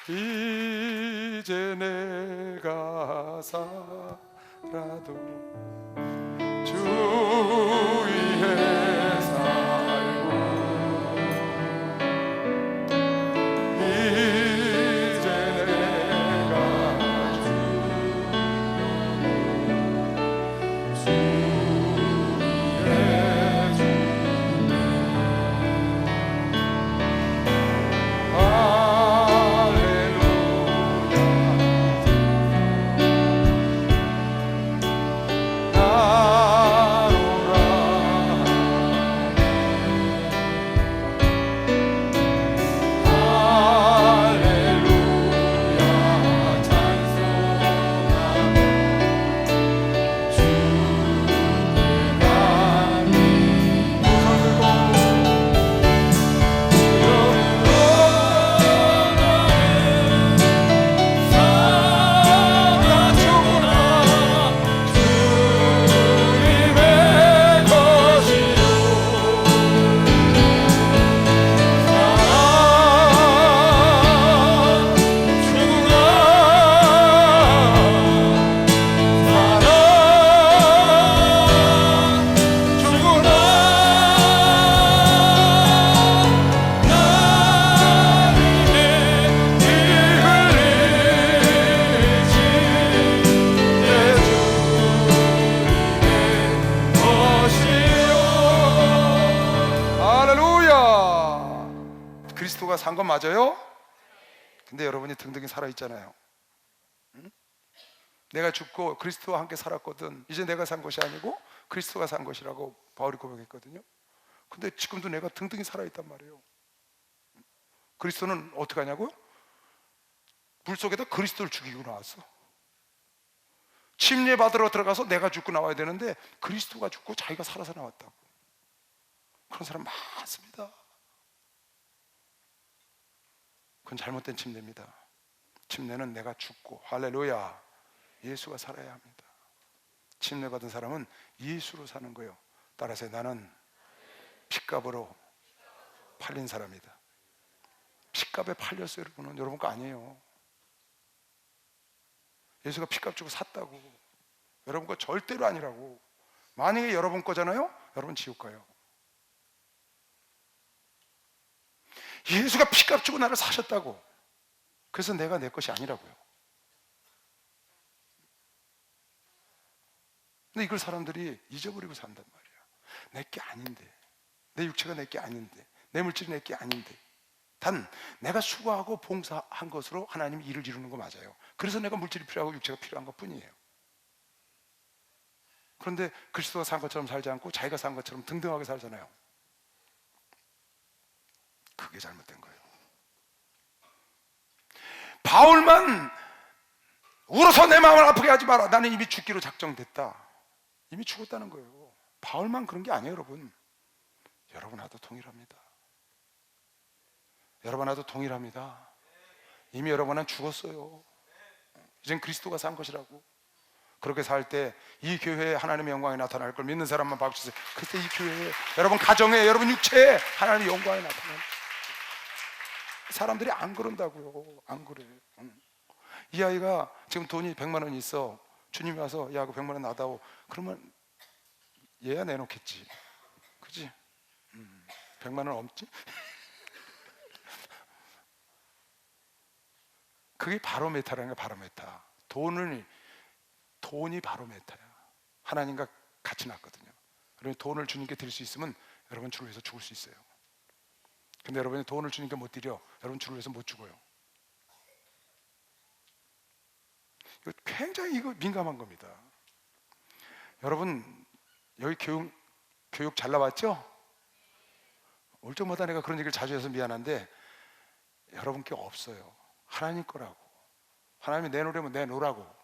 이제 내가 살아도 주 위에 살고 이제 내가 주 위에 그리스도가 산 건 맞아요? 근데 여러분이 등등히 살아있잖아요. 응? 내가 죽고 그리스도와 함께 살았거든. 이제 내가 산 것이 아니고 그리스도가 산 것이라고 바울이 고백했거든요. 근데 지금도 내가 등등히 살아있단 말이에요. 그리스도는 어떻게 하냐고요? 물속에다 그리스도를 죽이고 나왔어. 침례 받으러 들어가서 내가 죽고 나와야 되는데 그리스도가 죽고 자기가 살아서 나왔다고. 그런 사람 많습니다. 그건 잘못된 침례입니다. 침례는 내가 죽고, 할렐루야, 예수가 살아야 합니다. 침례 받은 사람은 예수로 사는 거예요. 따라서 나는 핏값으로 팔린 사람이다. 핏값에 팔렸어요. 여러분은 여러분 거 아니에요. 예수가 핏값 주고 샀다고. 여러분 거 절대로 아니라고. 만약에 여러분 거잖아요, 여러분 지옥 가요. 예수가 핏값 주고 나를 사셨다고. 그래서 내가 내 것이 아니라고요. 근데 이걸 사람들이 잊어버리고 산단 말이야. 내 게 아닌데. 내 육체가 내 게 아닌데, 내 물질이 내 게 아닌데, 단 내가 수고하고 봉사한 것으로 하나님이 일을 이루는 거 맞아요. 그래서 내가 물질이 필요하고 육체가 필요한 것 뿐이에요. 그런데 그리스도가 산 것처럼 살지 않고 자기가 산 것처럼 등등하게 살잖아요. 그게 잘못된 거예요. 바울만 울어서 내 마음을 아프게 하지 마라, 나는 이미 죽기로 작정됐다, 이미 죽었다는 거예요. 바울만 그런 게 아니에요. 여러분 하도 동일합니다. 여러분 하도 동일합니다. 이미 여러분은 죽었어요. 이젠 그리스도가 산 것이라고. 그렇게 살 때 이 교회에 하나님의 영광이 나타날 걸 믿는 사람만 박수세요. 그때 이 교회에, 여러분 가정에, 여러분 육체에 하나님의 영광이 나타나요. 사람들이 안 그런다고요. 안 그래. 이 아이가 지금 돈이 100만 원이 있어. 주님이 와서 야, 그 100만 원 놔다오. 그러면 얘야 내놓겠지. 그지? 100만 원 없지? 그게 바로메타라는 거야. 바로메타. 돈이 바로메타야. 하나님과 같이 났거든요. 여러분 돈을 주님께 드릴 수 있으면 여러분 주를 위해서 죽을 수 있어요. 근데 여러분이 돈을 주님께 못 드려, 여러분 주를 위해서 못 죽어요. 이거 굉장히 민감한 겁니다. 여러분 여기 교육 잘 나왔죠? 올 적마다 내가 그런 얘기를 자주 해서 미안한데 여러분께 없어요. 하나님 거라고. 하나님이 내놓으려면 내놓으라고.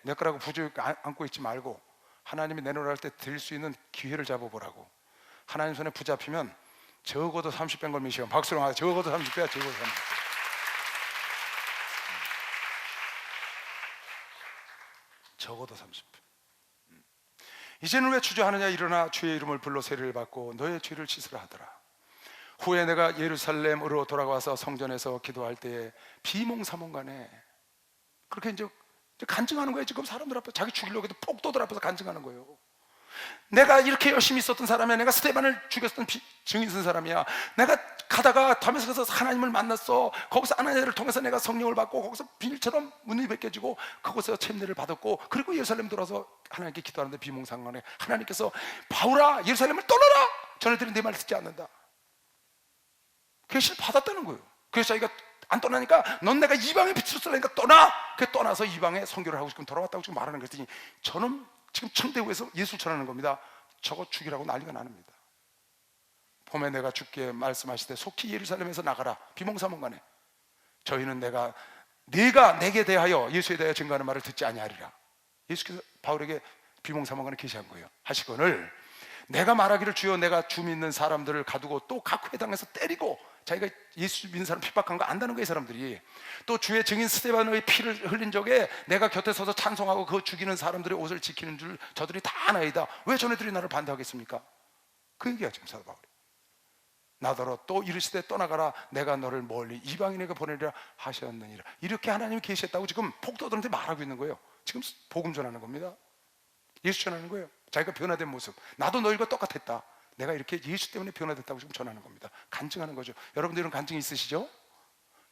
내 거라고 부족히 안고 있지 말고 하나님이 내놓으라 할 때 드릴 수 있는 기회를 잡아보라고. 하나님 손에 붙잡히면 적어도 30배 걸미시오. 박수로 하자. 적어도 30배야. 적어도 30배. 적어도 30배. 이제는 왜 주저하느냐. 일어나 주의 이름을 불러 세례를 받고 너의 죄를 씻으라 하더라. 후에 내가 예루살렘으로 돌아가서 성전에서 기도할 때에 비몽사몽간에 그렇게 이제 간증하는 거예요. 지금 사람들 앞에 자기 죽이려고 해도 폭도들 앞에서 간증하는 거예요. 내가 이렇게 열심히 있었던 사람이야. 내가 스데반을 죽였던 증인 쓴 사람이야. 내가 가다가 다메섹에서 하나님을 만났어. 거기서 아나니아를 통해서 내가 성령을 받고 거기서 비밀처럼 문이 벗겨지고 그곳에서 챔례를 받았고, 그리고 예루살렘 돌아서 하나님께 기도하는데 비몽사몽간에 하나님께서 바울아 예루살렘을 떠나라. 전에들은 내 말 듣지 않는다. 계시를 받았다는 거예요. 그래서 자기가 안 떠나니까 넌 내가 이방의 빛으로 쓰려니까 떠나. 그 떠나서 이방에 선교를 하고 지금 돌아왔다고 지금 말하는 거더니 저는 지금 청대구에서 예수를 전하는 겁니다. 저거 죽이라고 난리가 나릅니다. 봄에 내가 주께 말씀하실 때 속히 예루살렘에서 나가라. 비몽사몽간에 저희는 내가 내게 대하여 예수에 대하여 증거하는 말을 듣지 아니하리라. 예수께서 바울에게 비몽사몽간에 계시한 거예요. 하시거늘 내가 말하기를 주여 내가 주 믿는 사람들을 가두고 또 각 회당에서 때리고, 자기가 예수 믿는 사람 핍박한 거 안다는 거예요. 사람들이 또 주의 증인 스데반의 피를 흘린 적에 내가 곁에 서서 찬송하고 그 죽이는 사람들의 옷을 지키는 줄 저들이 다 아나이다. 왜 저네들이 나를 반대하겠습니까? 그 얘기야 지금 사도 바울이. 나더러 또 이르시되 떠나가라. 내가 너를 멀리 이방인에게 보내리라 하셨느니라. 이렇게 하나님이 계셨다고 지금 폭도들한테 말하고 있는 거예요. 지금 복음 전하는 겁니다. 예수 전하는 거예요. 자기가 변화된 모습. 나도 너희가 똑같았다. 내가 이렇게 예수 때문에 변화됐다고 지금 전하는 겁니다. 간증하는 거죠. 여러분들 이런 간증이 있으시죠?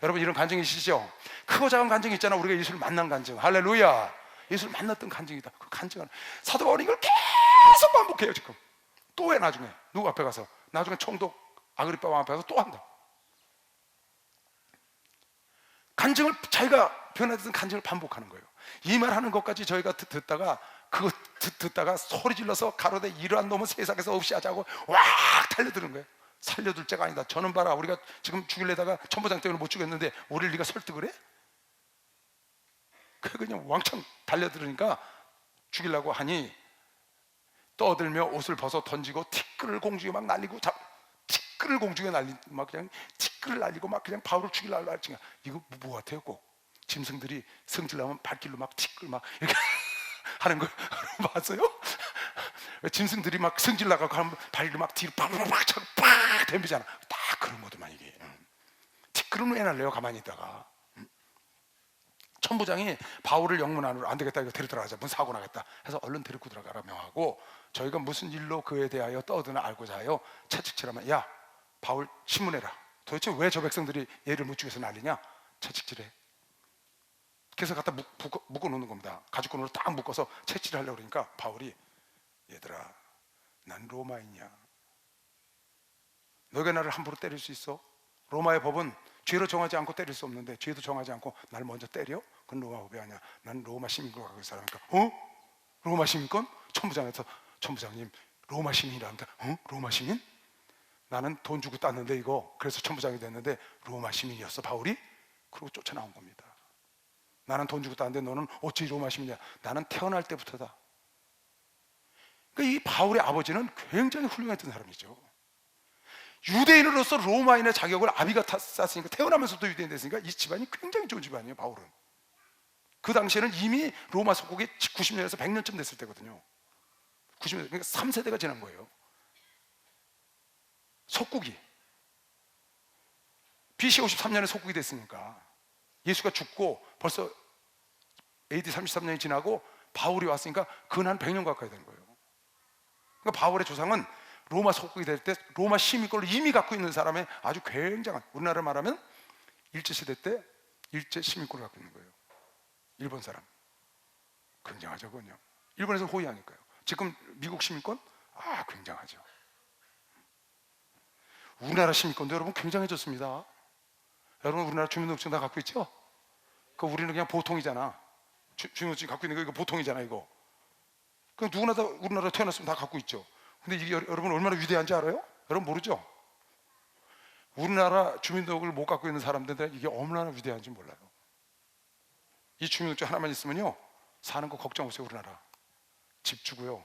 여러분 이런 간증이 있으시죠? 크고 작은 간증이 있잖아. 우리가 예수를 만난 간증. 할렐루야. 예수를 만났던 간증이다. 그 간증은 사도 바울이 이걸 계속 반복해요. 지금 또 해. 나중에 누구 앞에 가서, 나중에 총독 아그리빠 왕 앞에 가서 또 한다. 간증을, 자기가 변화됐던 간증을 반복하는 거예요. 이 말 하는 것까지 저희가 듣다가 그거 듣다가 소리 질러서 가로되 이러한 놈은 세상에서 없이 하자고 왁 달려드는 거예요. 살려둘 자가 아니다. 저는 봐라, 우리가 지금 죽이려다가 천부장 때문에 못 죽였는데 우리를 네가 설득을 해? 그냥 왕창 달려들으니까 죽이려고 하니 떠들며 옷을 벗어 던지고 티끌을 공중에 막 날리고 티끌을 공중에 날리고 막 그냥 티끌을 날리고 막 그냥 바울을 죽이려고 하지. 이거 뭐 같아요? 꼭 짐승들이 성질나면 발길로 막 티끌 막 이렇게 하는 거 봤어요? 짐승들이 막 성질 나가고 하면 발로 막 뒤로 팍팍팍 차고 팍 덤비잖아. 딱 그런 거더만 이게. 티끌은 왜 날려요? 가만히 있다가. 천부장이 바울을 영문 안으로, 안 되겠다, 이거 데리고 들어가자, 무슨 사고 나겠다 해서 얼른 데리고 들어가라 명하고, 저희가 무슨 일로 그에 대하여 떠드나 알고자 하여 채찍질하면, 야 바울 신문해라. 도대체 왜 저 백성들이 얘를 못 죽여서 난리냐? 채찍질해. 그래서 갖다 묶어놓는 겁니다. 가죽끈으로 딱 묶어서 채찍질하려고 그러니까 바울이, 얘들아 난 로마인이야. 너희가 나를 함부로 때릴 수 있어? 로마의 법은 죄로 정하지 않고 때릴 수 없는데 죄도 정하지 않고 날 먼저 때려? 그건 로마 법이 아니야. 난 로마 시민권 갖고 있는 사람이니까. 로마 시민권? 천부장에서 천부장님 로마 시민이라는데 로마 시민? 나는 돈 주고 땄는데 이거 그래서 천부장이 됐는데 로마 시민이었어 바울이? 그러고 쫓아나온 겁니다. 나는 돈 주고 땄는데 너는 어찌 로마 시민이야? 나는 태어날 때부터다. 그러니까 이 바울의 아버지는 굉장히 훌륭했던 사람이죠. 유대인으로서 로마인의 자격을 아비가 땄으니까 태어나면서도 유대인 됐으니까 이 집안이 굉장히 좋은 집안이에요. 바울은 그 당시에는 이미 로마 속국이 90년에서 100년쯤 됐을 때거든요. 90년, 그러니까 3세대가 지난 거예요. 속국이 BC 53년에 속국이 됐으니까 예수가 죽고 벌써 AD 33년이 지나고 바울이 왔으니까 근 한 100년 가까이 된 거예요. 그러니까 바울의 조상은 로마 속국이 될 때 로마 시민권을 이미 갖고 있는 사람의 아주 굉장한, 우리나라를 말하면 일제시대 때 일제 시민권을 갖고 있는 거예요. 일본 사람. 굉장하죠, 그건요. 일본에서 호위하니까요. 지금 미국 시민권? 굉장하죠. 우리나라 시민권도 여러분 굉장해졌습니다. 여러분 우리나라 주민등록증 다 갖고 있죠? 그 우리는 그냥 보통이잖아. 주민등록증 갖고 있는 거 이거 보통이잖아, 이거. 그 누구나 다 우리나라 태어났으면 다 갖고 있죠. 근데 이게 여러분 얼마나 위대한지 알아요? 여러분 모르죠? 우리나라 주민등록을 못 갖고 있는 사람들은 이게 얼마나 위대한지 몰라요. 이 주민등록증 하나만 있으면요 사는 거 걱정 없어요. 우리나라 집 주고요,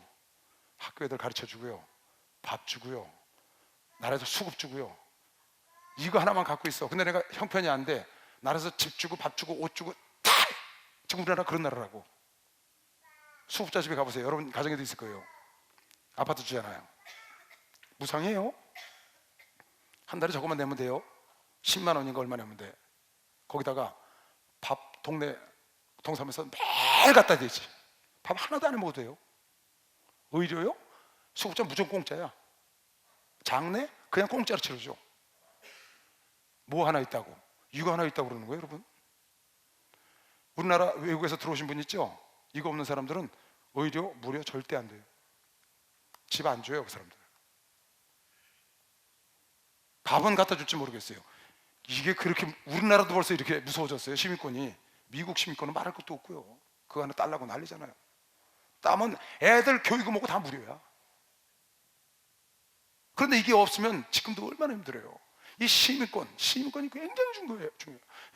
학교 애들 가르쳐 주고요, 밥 주고요, 나라에서 수급 주고요. 이거 하나만 갖고 있어. 근데 내가 형편이 안 돼. 나라에서 집 주고 밥 주고 옷 주고 다 지금 우리나라 그런 나라라고. 수급자 집에 가보세요. 여러분 가정에도 있을 거예요. 아파트 주잖아요. 무상이에요. 한 달에 저것만 내면 돼요. 10만 원인가 얼마 내면 돼. 거기다가 밥 동네 동사무소 매일 갖다 대지. 밥 하나도 안 해 먹어도 돼요. 오히려요 수급자 무조건 공짜야. 장례 그냥 공짜로 치러줘. 뭐 하나 있다고, 이거 하나 있다고 그러는 거예요, 여러분. 우리나라 외국에서 들어오신 분 있죠? 이거 없는 사람들은 오히려 무료 절대 안 돼요. 집 안 줘요, 그 사람들. 밥은 갖다 줄지 모르겠어요. 이게 그렇게 우리나라도 벌써 이렇게 무서워졌어요. 시민권이. 미국 시민권은 말할 것도 없고요. 그거 하나 딸라고 난리잖아요. 따면 애들 교육을 먹고 다 무료야. 그런데 이게 없으면 지금도 얼마나 힘들어요. 이 시민권이 굉장히 중요해요.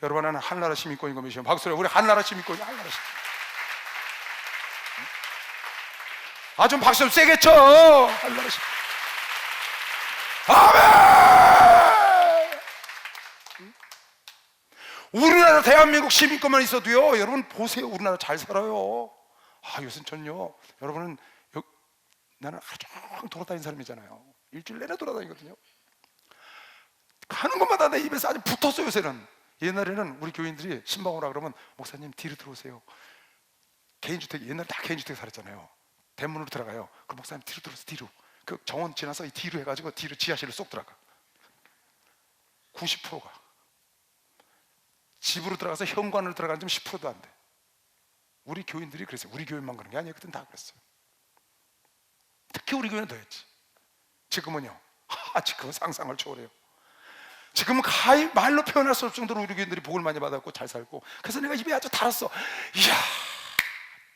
여러분 하나 한나라 시민권인 거 믿으시면 박수를. 우리 한나라 시민권이 한나라 시민권. 좀 박수 좀 세게 쳐. 한나라 시민권. 아멘. 우리나라 대한민국 시민권만 있어도요, 여러분 보세요, 우리나라 잘 살아요. 요새 전요, 여러분은 나는 하루 종일 돌아다니는 사람이잖아요. 일주일 내내 돌아다니거든요. 가는 곳마다 내 입에서 아주 붙었어요. 요새는. 옛날에는 우리 교인들이 신방 오라 그러면 목사님 뒤로 들어오세요. 개인주택, 옛날에 다 개인주택 살았잖아요. 대문으로 들어가요. 그 목사님 뒤로 들어오세요. 뒤로. 그 정원 지나서 이 뒤로 해가지고 뒤로 지하실로 쏙 들어가. 90%가 집으로 들어가서 현관으로 들어가는 좀 10%도 안 돼. 우리 교인들이 그랬어요. 우리 교인만 그런 게 아니에요. 그땐 다 그랬어요. 특히 우리 교회는 더 했지. 지금은요, 지금은 상상을 초월해요. 지금은 가히 말로 표현할 수 없을 정도로 우리 교인들이 복을 많이 받았고 잘 살고, 그래서 내가 입에 아주 달았어. 이야,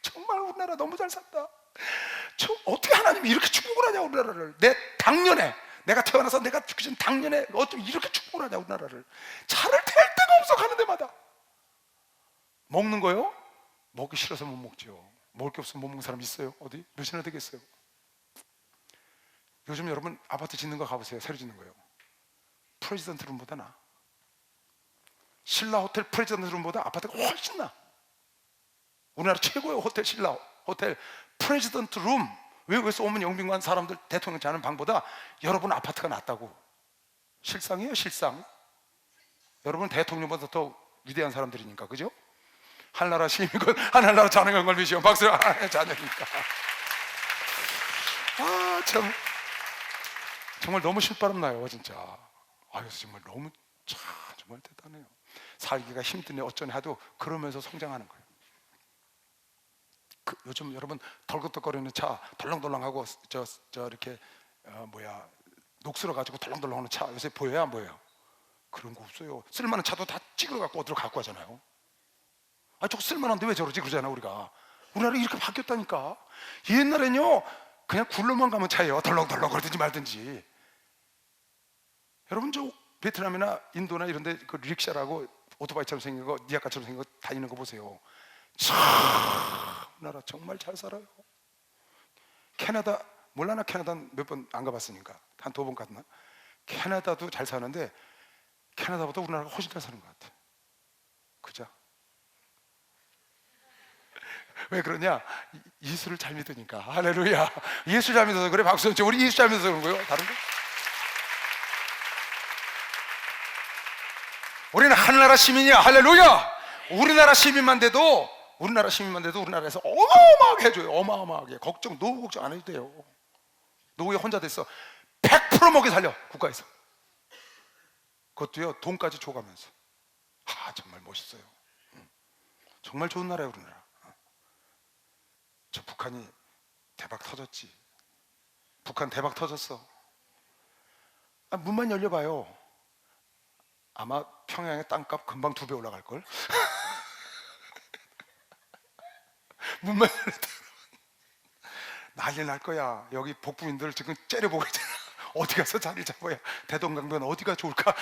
정말 우리나라 너무 잘 산다. 어떻게 하나님이 이렇게 축복을 하냐 우리나라를. 내가 태어나서 내가 죽기 전 당년에 어쩜 이렇게 축복을 하냐 우리나라를. 차를 댈 데가 없어. 가는 데마다. 먹는 거요? 먹기 싫어서 못 먹죠. 먹을 게 없으면 못 먹는 사람 있어요? 어디? 몇이나 되겠어요? 요즘 여러분 아파트 짓는 거 가보세요. 새로 짓는 거예요. 프레지던트 룸보다 나. 신라 호텔 프레지던트 룸보다 아파트가 훨씬 나. 우리나라 최고의 호텔 신라 호텔 프레지던트 룸. 외국에서 오면 영빈관 사람들 대통령 자는 방보다 여러분 아파트가 낫다고. 실상이에요, 실상. 여러분 대통령보다 더 위대한 사람들이니까, 그죠? 한나라 시민권, 한나라 자능한 걸 믿으시면 박수. 자녀니까. 정말 너무 실바람 나요, 진짜. 정말 너무 정말 대단해요. 살기가 힘드네 어쩌네 하도 그러면서 성장하는 거예요. 요즘 여러분 덜컥덜거리는 차 덜렁덜렁하고 이렇게 녹슬어가지고 덜렁덜렁하는 차 요새 보여요, 안 보여요? 그런 거 없어요. 쓸만한 차도 다 찍어갖고 어디로 갖고 가잖아요. 아, 저거 쓸만한데 왜 저러지 그러잖아. 우리나라 이렇게 바뀌었다니까. 옛날엔요 그냥 굴러만 가면 차예요. 덜렁덜렁 그러든지 말든지. 여러분 저 베트남이나 인도나 이런 데 그 릭샤라고 오토바이처럼 생긴 거, 니아까처럼 생긴 거 다니는 거 보세요. 참 우리나라 정말 잘 살아요. 캐나다 몰라, 나 캐나다 몇 번 안 가봤으니까 한 2번 갔나? 캐나다도 잘 사는데 캐나다보다 우리나라가 훨씬 잘 사는 것 같아. 그죠? 왜 그러냐? 예수를 잘 믿으니까. 할렐루야. 예수 잘 믿어서 그래. 박수 쳐. 우리 예수 잘 믿어서 그런 거요. 다른 거? 우리는 하늘나라 시민이야. 할렐루야. 우리나라 시민만 돼도 우리나라에서 어마어마하게 해줘요. 어마어마하게. 노후 걱정 안 해도 돼요. 노후에 혼자 됐어. 100% 먹여 살려. 국가에서. 그것도요 돈까지 줘가면서. 정말 멋있어요. 정말 좋은 나라예요, 우리나라. 저 북한이 대박 터졌지. 북한 대박 터졌어. 문만 열려봐요. 아마 평양의 땅값 금방 2배 올라갈걸. 문만 열렸다 난리 날 거야. 여기 복부인들 지금 째려보고 있잖아. 어디 가서 자리 잡아야, 대동강변 어디가 좋을까.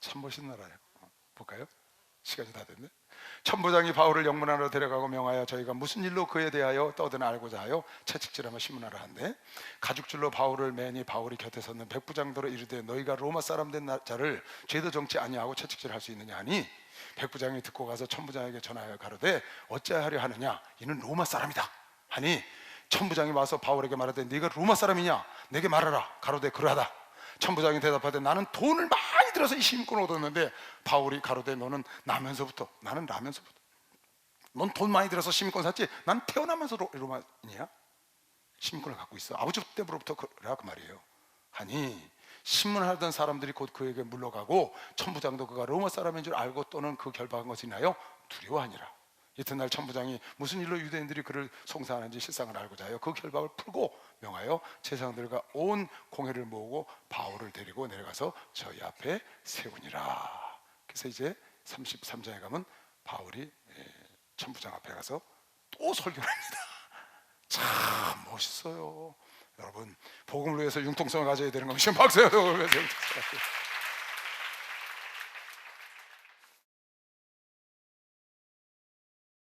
참 멋있는 나라예요. 볼까요? 시간이 다 됐네. 천부장이 바울을 영문하러 데려가고 명하여 저희가 무슨 일로 그에 대하여 떠드나 알고자 하여 채찍질하며 신문하라 한데, 가죽줄로 바울을 매니 바울이 곁에 섰는 백부장들로 이르되 너희가 로마 사람 된 자를 죄도 정치 아니하고 채찍질할 수 있느냐 하니, 백부장이 듣고 가서 천부장에게 전하여 가로되 어찌하려 하느냐, 이는 로마 사람이다 하니, 천부장이 와서 바울에게 말하되 네가 로마 사람이냐, 내게 말하라. 가로되 그러하다. 천부장이 대답하되 나는 돈을 많이 들어서 이 시민권을 얻었는데, 바울이 가로되 나는 라면서부터 넌 돈 많이 들어서 시민권 샀지, 난 태어나면서 로마인이야. 시민권을 갖고 있어. 아버지 때부터 그래 그 말이에요. 하니 신문하던 사람들이 곧 그에게 물러가고 천부장도 그가 로마 사람인 줄 알고 또는 그 결박한 것이 인하여 두려워하니라. 이튿날 천부장이 무슨 일로 유대인들이 그를 송사하는지 실상을 알고자 하여 그 결박을 풀고 명하여 제사장들과 온 공회를 모으고 바울을 데리고 내려가서 저희 앞에 세우니라. 그래서 이제 33장에 가면 바울이 천부장 앞에 가서 또 설교를 합니다. 참 멋있어요. 여러분 복음을 위해서 융통성을 가져야 되는 겁니다. 박수요.